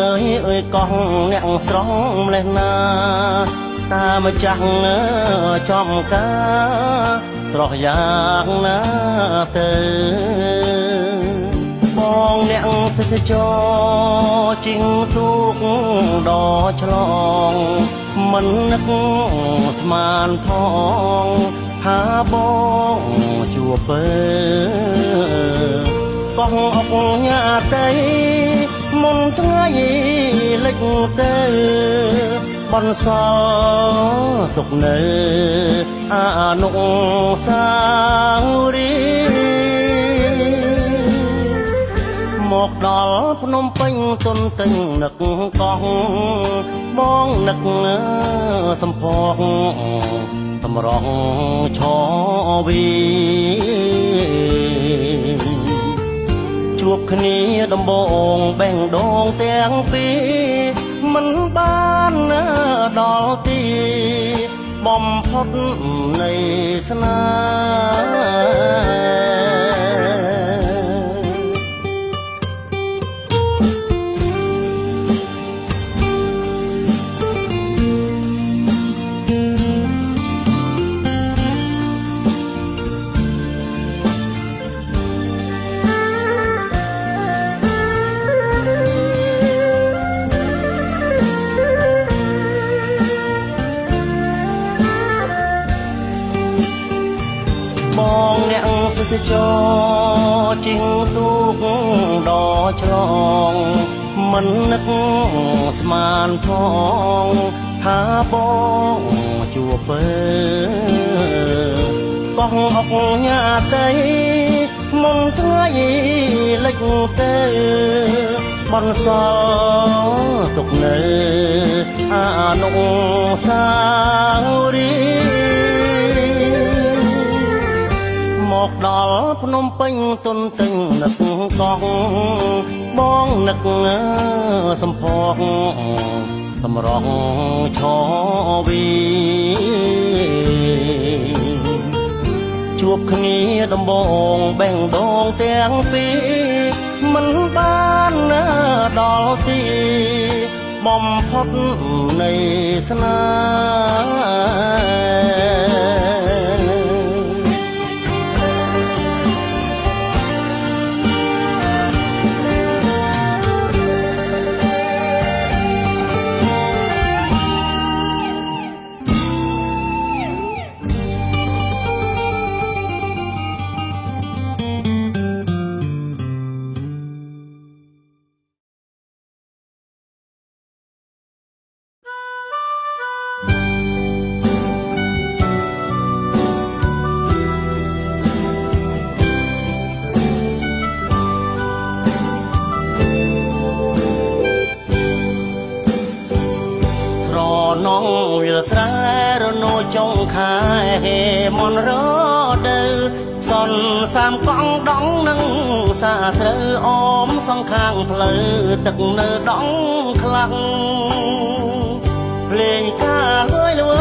យកោះអ្នកស្រងម្លេះណាតាមចាស់ចំការស្រស់យ៉ាងណាទៅបងអ្នកទេសចរជិះទូកដល់ឆ្លងមិននឹកស្មានផងថាបងជួបពើកោះអុកញ៉ាតីមុនថ្ងៃលិចទៅបនសល់ទុកនៅអនុស្សាវរីយ៍មកដល់ភ្នំពេញទុនទិញនឹកកោះបងនឹកសំភកតម្រង់ឆវីជួបគ្នាដំបងបេះដូងទាំងពីរមិនបានដល់ទីបំផុតនៃស្នេបងអ្នកទេសចរជិះទូកដល់ឆ្លងមិននឹកស្មានផងថាបងជួបពើកោះអុកញ៉ាតីមុនថ្ងៃលិចទៅបនសល់ទុកនៅអនុស្សាវរីយ៍មកដល់ភ្នំពេញទុនទិញនឹកកោះបងនឹកសំភកតម្រង់ឆវីជួបគ្នាដំបងបេះដូងទាំងពីរមិនបានដល់ទីបំផុតនៃស្នេ ខែមនរដើសនសាមកង់ដងនឹងសាស្រូវអមសងខាងផ្លូវទឹកនៅដងខ្លាំងភ្លេងការលួយលួ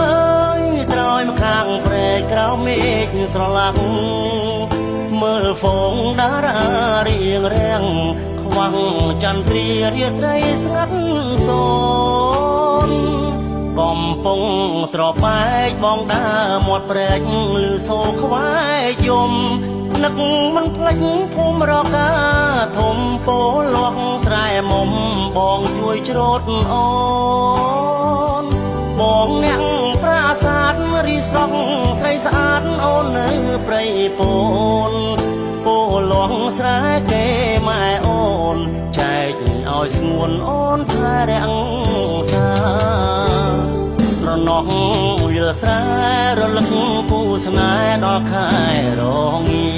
យត្រយមកខាងព្រែកក្រៅមេឃស្រឡាក់មើលហ្វូងតារារៀងរាំងខ្វាំងចន្ទ្រារាត្រីស្ងាត់សូនកំពុងត្របែកបងដើរមាត់ព្រែកឮសូរខ្វាយយំនឹកមិនភ្លេចភូមិរកាធំពោលាស់ស្រែមុំបងជួយច្រូតអូនបងអ្នកប្រាសាទរីស្រស់ស្រីស្អាតអូននៅព្រៃពូនពោលាស់ស្រែគេម៉ែអូនចែកឲ្យស្ងួនអូនថែរាំងសារនោះវាលស្រែរលឹកគូស្នេហ៍ដល់ខែរងា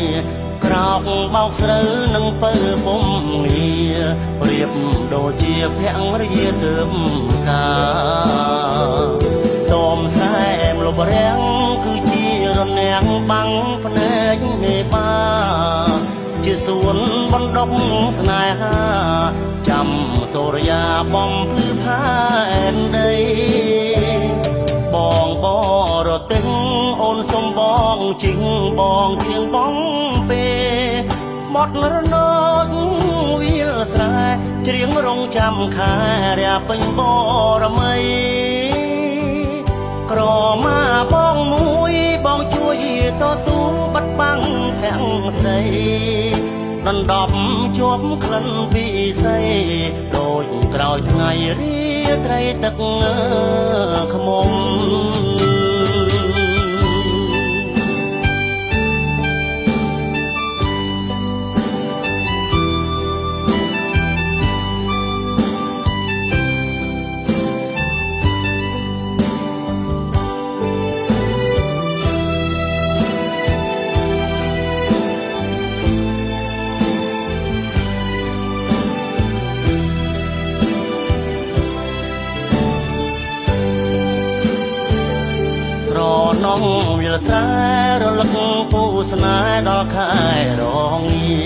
ក្រោកបោកស្រូវនឹងពើពុំងារប្រៀបដូចជាភរិយាទើបការតមសែមលបរាំងគឺជារនាំងបាំងភ្នែកមេបាជាសួនបណ្ដុកស្នេហាចាំសូរិយាបំភ្លឺផែនដីបងបរទេសអូនសុំបងជីងបងជាងបងពេបត់រនោចវាលស្រែច្រៀងរងចាំខែរាពេញបរមីក្រមាបងមួយបងជួយតទូបាត់បាំងភាំងស្រីដណ្ដប់ជាប់ក្លិនពីស័យដូចក្រោយថ្ងៃរាត្រីទឹកខ្មុំនងវាលស្រែរលឹកពូស្នេហ៍ដល់ខែរងា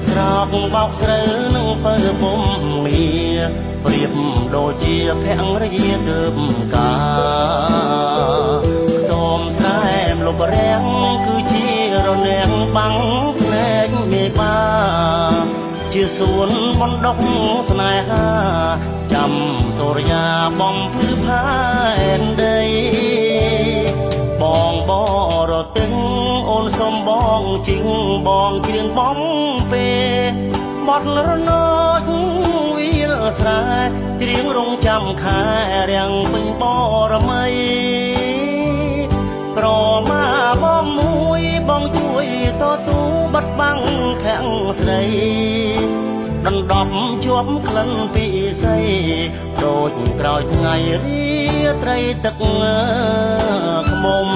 ក្រោកបោកស្រូវនឹងពើពុំងារប្រៀបដូចជាភរិយាទើបការខ្ទមសែមលបរាំងគឺជារនាំងបាំងភ្នែកមេបាជាសួនបណ្ដុកស្នេហាចាំសូរិយាបំភ្លឺផែនដីបងបរទេសអូនសុំបងជីងបងជាងបងពេបត់រនោចវាលស្រែច្រៀងរងចាំខែរាំងពេញបរមីក្រមាបងមួយបងជួយតទូបាត់បាំងខាំងស្រីដណ្ដប់ជាប់ក្លិនពីស័យដូចក្រោយថ្ងៃរាត្រីទឹកខ្មុំ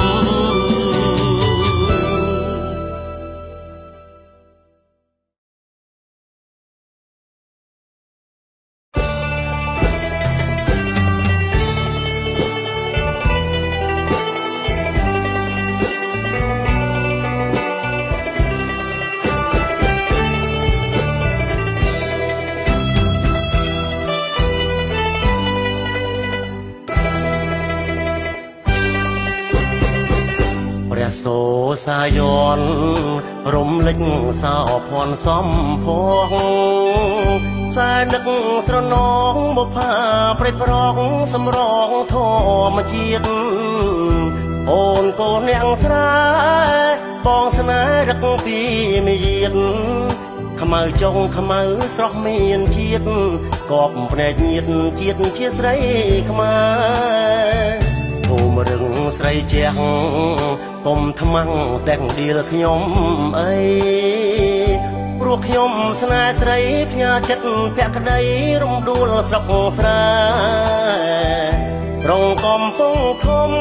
សូសាយនរំលេចសោភ័ណ្ឌសំភងខ្សែនឹកស្រណងបុផាព្រៃប្រងសម្រងធម្មជាតិអូនកូនអ្នកស្រែបងស្នេហ៍រឹកពីមាយាទខ្មៅចុងខ្មៅស្រស់មានជាតិកបភ្នែកញៀតជាតិជាស្រីខ្មែរភូមិរឹងស្រីជះពុំថ្មាំងតែងដៀលខ្ញុំអីព្រោះខ្ញុំស្នេហ៍ស្រីផ្ញើចិត្តភក្តីរំដួលស្រុកស្រែរងកំពុងធំ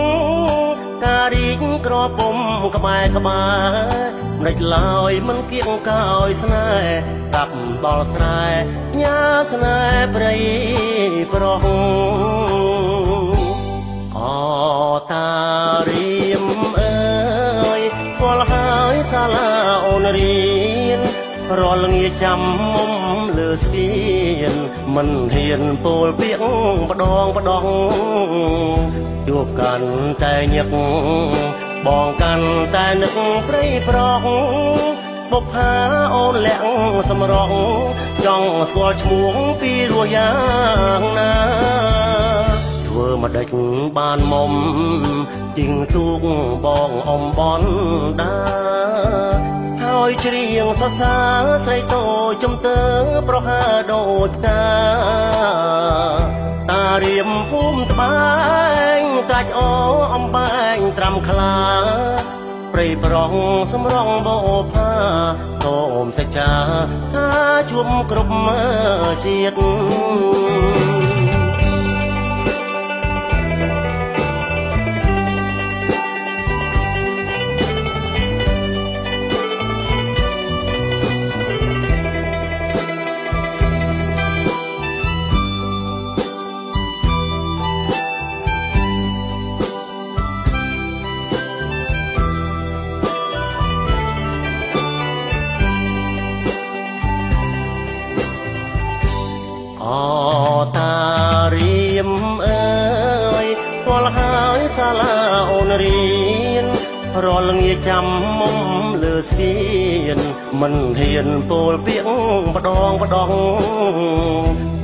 ការរីកក្រពុំក្បែរក្បែរមិនឡើយមិនគៀងកោយស្នេហ៍កាប់ដល់ស្រែញ៉ាស្នេហ៍ព្រៃប្រុសអតារៀម នរៀនរាល់ងាចាំមុំលើស្ពានមិនហ៊ានពោលពាក្យម្ដងជួបកាន់តែញឹកបងកាន់តែនឹកព្រៃប្រោះបុប្ផាអូនលាក់សម្រងចង់ស្គាល់ឈ្មោះពីរសយ៉ាងណាធ្វើមកដេចបានមុំជីងទូកបងអំបនដាហើយច្រៀងសរសើរស្រីតូចចំទើប្រហើដូចផ្កាតារៀមភូមិត្បែងតាច់អូអំបែងត្រាំខ្លាព្រៃប្រងសម្រងបោផាតោមសច្ចាថាជួបគ្រប់ជាតិតារៀមអើយស្គាល់ហើយសាលាអូនរៀនរាល់ងាចាំមុំលើស្ពានមិនហ៊ានពោលពាក្យម្ដង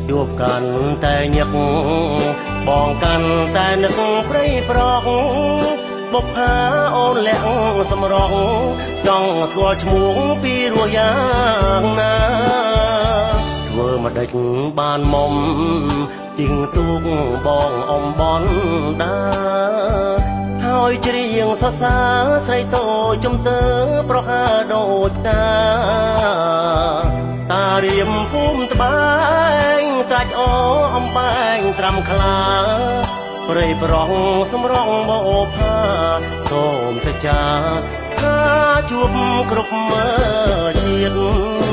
ជួបកាន់តែញឹកបងកាន់តែនឹកព្រៃប្រោះបុប្ផាអូនលាក់សម្រងចង់ស្គាល់ឈ្មោះពីរសយ៉ាងណាធ្វើមកដេចបានមុំជីងទូកបងអំបនដាហើយច្រៀងសរសើរស្រីតូចចំទើប្រហើដូចផ្កាតារៀមភូមិត្បែងតាច់អូអំបែងត្រាំខ្លាព្រៃប្រងសម្រងបោផាតោមសច្ចាថាជួបគ្រប់ជាតិ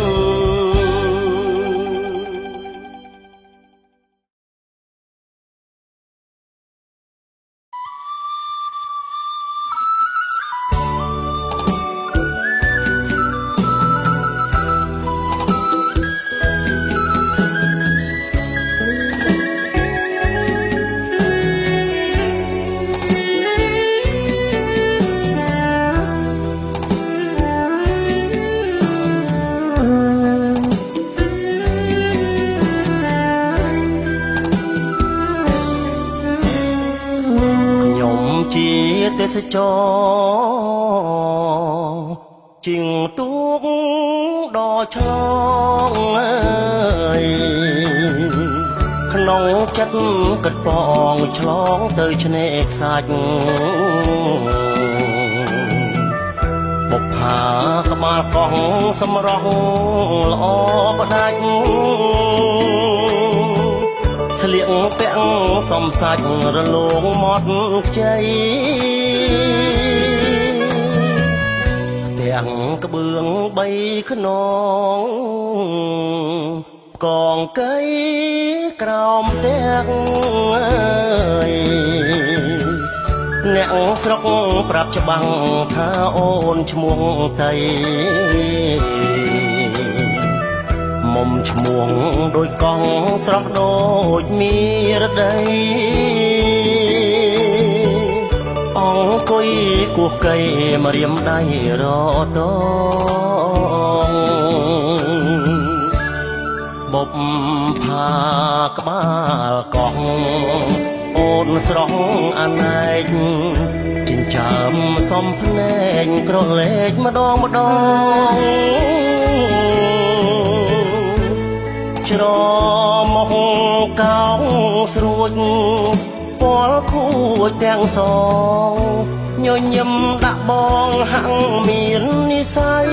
ជាទេសចរជីងទូកដ៏ឆ្លងក្នុងចិត្តគិតបងឆ្លងទៅឆ្នេរខ្សាច់បុប្ផាក្បាលកោះសម្រស់ល្អផ្ដាច់ស្លៀកពាក់សំសាច់រលោងមាត់ខ្ចីទាំងក្បឿង3ខ្នងកងកៃក្រោមផ្ទះអ្នកស្រុកប្រាប់ច្បាំងថាអូនឈ្មោះតៃមុំឈ្មោះដូចកង់ស្រស់ដូចមានរដីអង្គុយគោះកៃមករៀមដៃរតងបុប្ផាក្បាលកោះអូនស្រស់អណែកចិញ្ចើមសំភ្នែកក្រឡេកម្ដងច្រមកកោងស្រួចពាល់ខួចទាំងសងញញឹមដាក់បងហាក់មាននិស័យ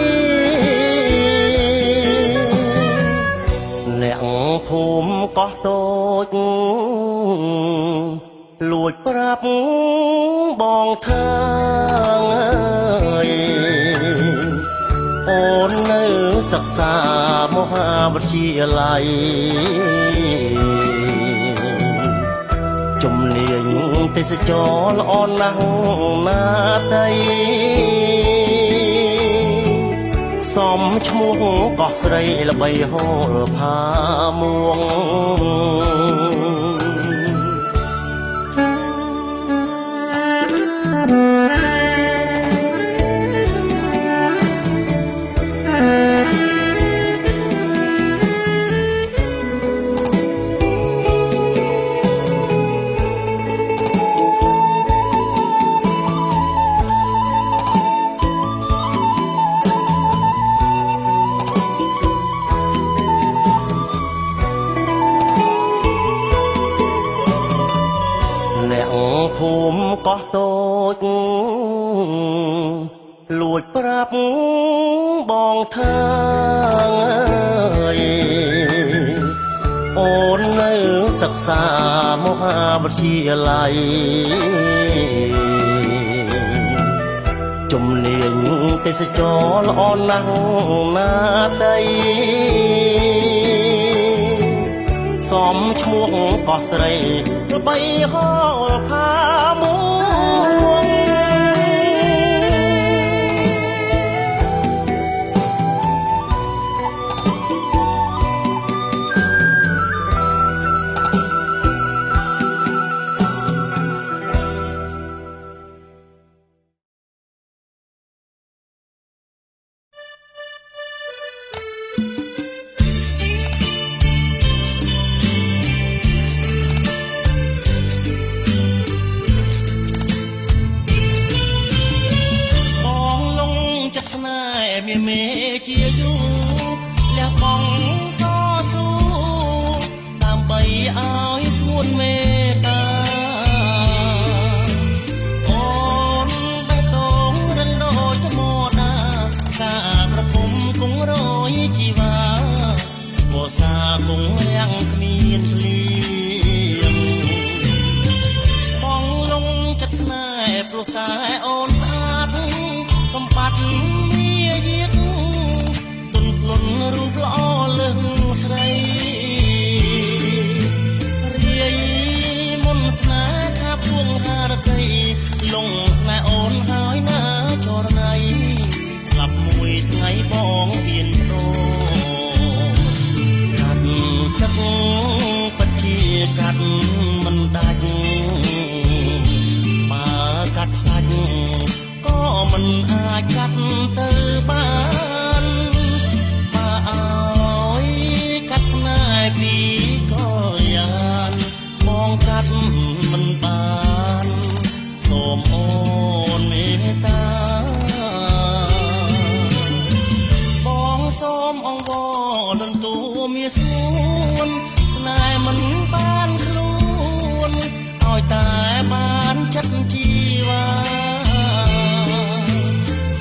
អ្នកភូមិកោះតូចលួចប្រាប់បងថាអូននៅសិក្សាមហាវិទ្យាល័យជំនាញទេសចរល្អណាស់ណាតីស សំឈ្មោះកោះស្រីល្បីហូរផាមួងភូមិកោះតូចលួចប្រាប់បងថាអូននៅសិក្សាមហាវិទ្យាល័យជំនាញទេសចរល្អណាស់ណាតីសំឈ្មោះកោះស្រីល្បីហោផាមួងមេជាយូលះបង់តស៊ូដើម្បីឲ្យស្ងួនមេតាអូនបេះដូងរឹងដូចថ្មដាការប្រពំគង់រយជីវ៉ាវស្សាគង់រាំងគ្មានស្លៀងបងលងចិត្តស្នេហ៍ព្រោះតែអូនស្អាតសម្បត្តិរូបល្អលើសស្រីរាយមុនស្នេហ៍ខាប់ពួងហារតីលងស្នេហ៍អូនហើយណាចរណៃស្លាប់មួយថ្ងៃបងហ៊ានប្រកាត់ទឹកពិតជាកាត់មិនដាច់បើកាត់សាច់ក៏មិនអាចកាត់ទៅបានពីក៏យ៉ាងបងកាត់មិនបានសូមអូនមេត្តាបងសូមអង្វរលន់តួមាសួនស្នេហ៍មិនបានខ្លួនឲ្យតែបានចិត្តជីវ៉ា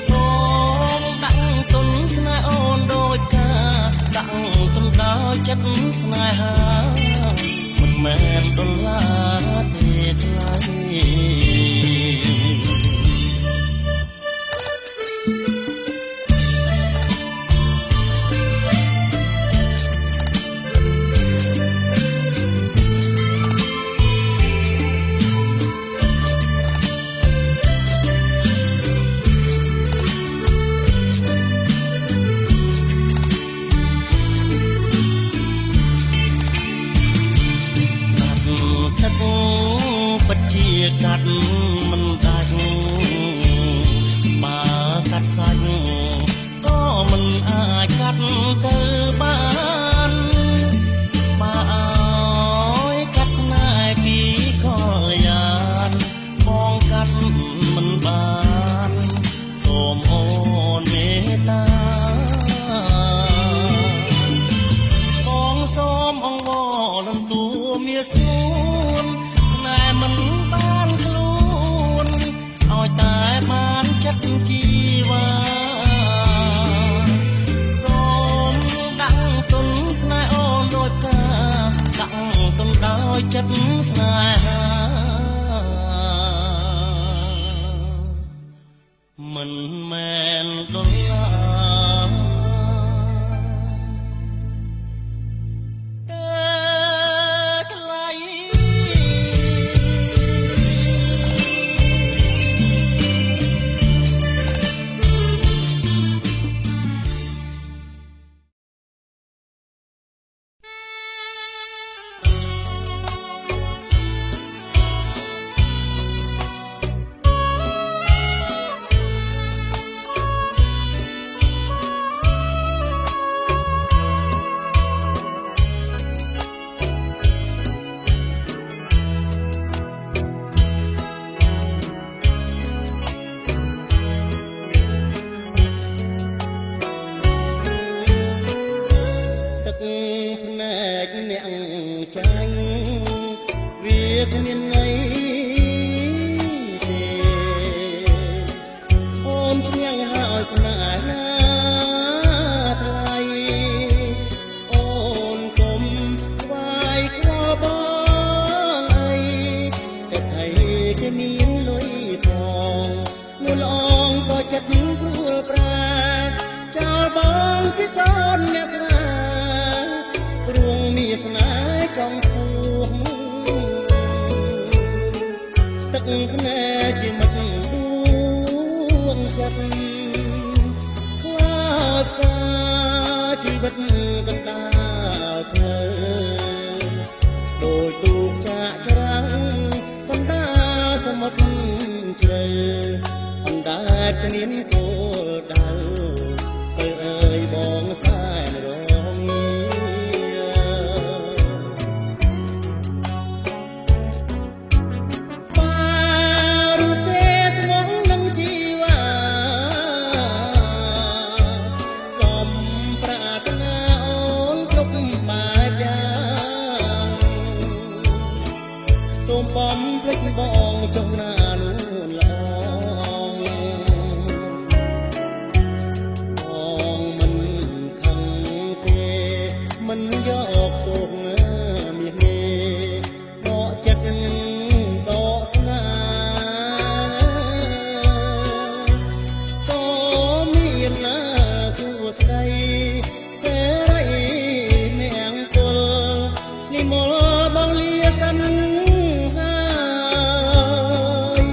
សូមដាក់ទុនស្នេហ៍អូនដូចកាដាក់ទុនដល់ចិត្តស្នេហាមិនមែនដុល្លារទេថ្លៃកាត់មិនដាច់បើកាត់សាច់ក៏មិនអាចកាត់ទៅបានបើឲ្យកាត់ស្នេហ៍ពីក៏យ៉ាងបងកាត់មិនបានសូមអូនមេត្តាបងសូមអង្វរលន់តួមាសួនស្នេហ៍មិនបានខ្លួនឲ្យតែបានចិត្តជីវ៉ាសូមដាក់ទុនស្នេហ៍អូនដូចកាដាក់ទុនដោយចិត្តស្នេហាមិនមែនដុល្លារថ្លៃ គ្មានន័យទេអូនឆ្ងាញ់ហើយស្នេហាថ្លៃអូនកុំស្វាយខ្វល់បងអីសេដ្ឋីគេមានលុយផងនួនល្អងក៏ចិត្តព្រួលប្រាចោលបងជាកូនអ្នកស្នេហ៍រួងមានស្នេហ៍ចង់ពួងទឹកភ្នែកជាមិត្តដួងចិត្តខ្លោចផ្សាជីវិតកណ្ដាលផ្លូវដូចទូកចាក់ច្រាំងកណ្ដាលសមុទ្រជ្រៅអណ្ដែតគ្មានគោលដៅទៅអើយបងសែនរងាបារូបទេស្មងនឹងជីវ៉ាសំប្រាថ្នាអូនគ្រប់បែបយ៉ាងសូមបំភ្លេចបងចុះណានោះល្អមិនយកទុកមាសមេដកចិត្តដកស្នាសូមមានណាសួស្ដីសេរីមង្គលនិមលបងលាសិនហើយ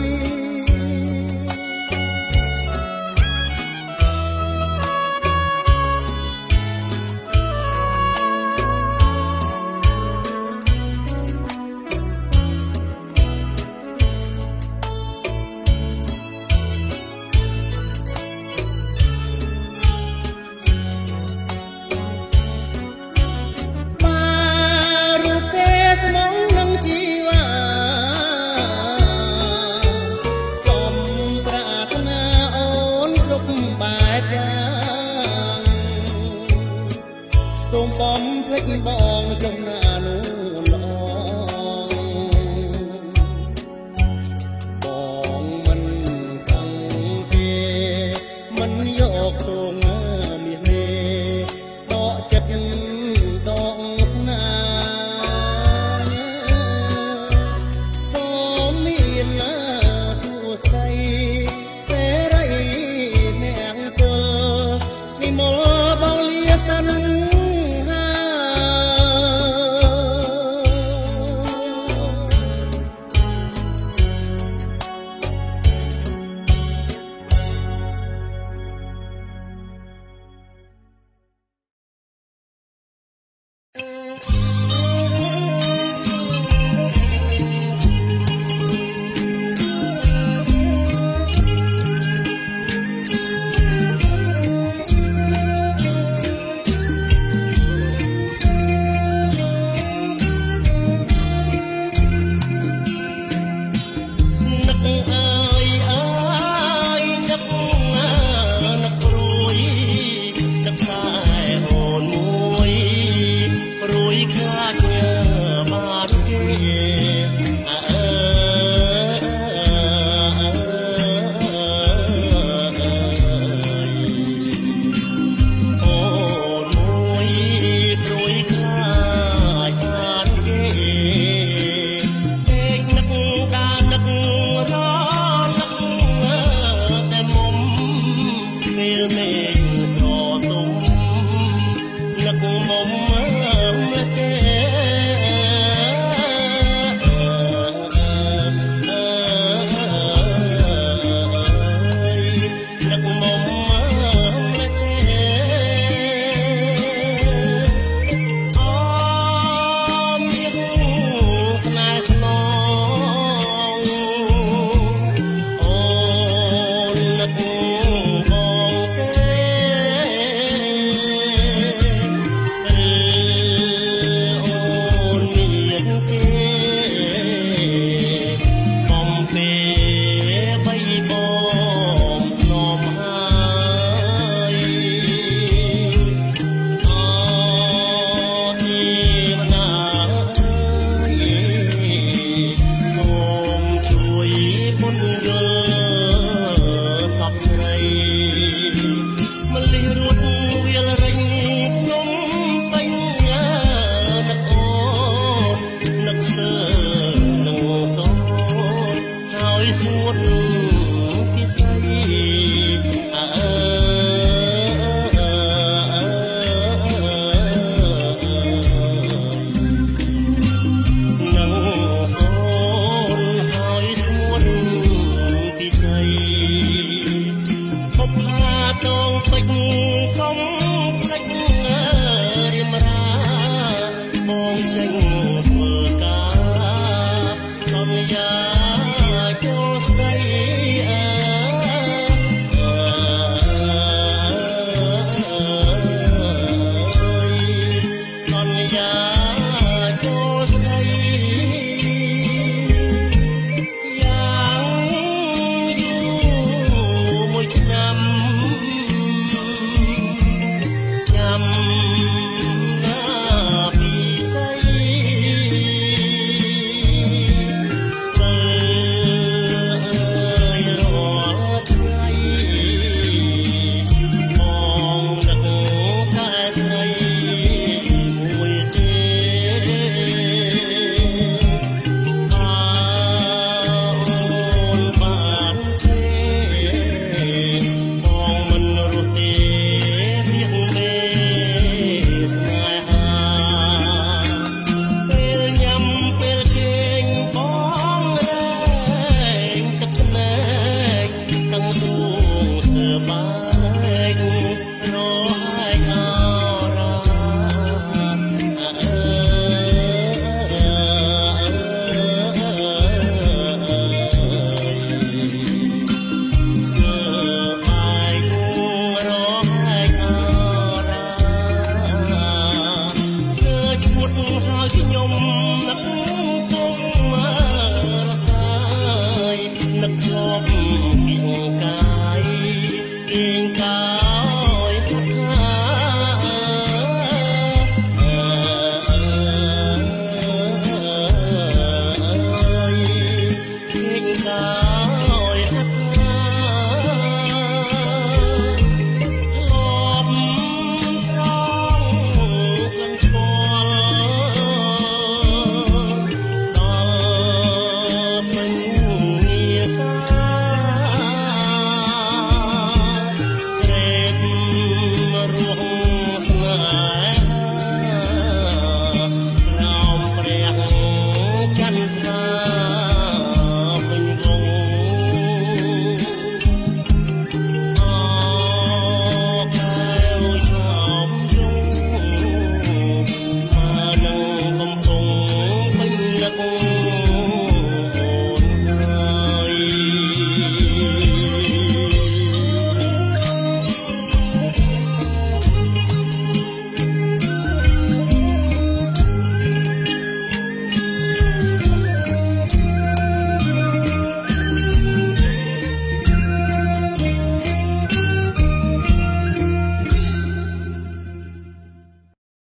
សូមបំភ្លេចបងចុះណានោះល្អបងមិនខឹងទេមិនយកទងមាសមេដកចិត្តដកស្នាសូមមានណាសួស្ដីសេរីមង្គលនិមលបងលាសិន ពេជ្រកុំភ្លេចរៀមរាបងចេញធ្វើការសន្យាចូលស្ដីសន្យាចូលស្ដីយ៉ាងយូរមួយឆ្នាំចាំណាពីស្អីបើរាល់ថ្ងៃបងនឹកតែស្រីមួយទេអូនបានទេបងមិនរស់ទេរៀងមេស្នេហាពេលញ៉ាំពេលគេងបងរែងទឹកភ្នែកទាំងទ្រូងស្ទើរបែករហែកអរ៉ាស្ទើរបែករហែកអរ៉ាស្ទើរឈួតហើយខ្ញុំនឹកគុំរសាយនឹកធ្លាប់គៀងកាយ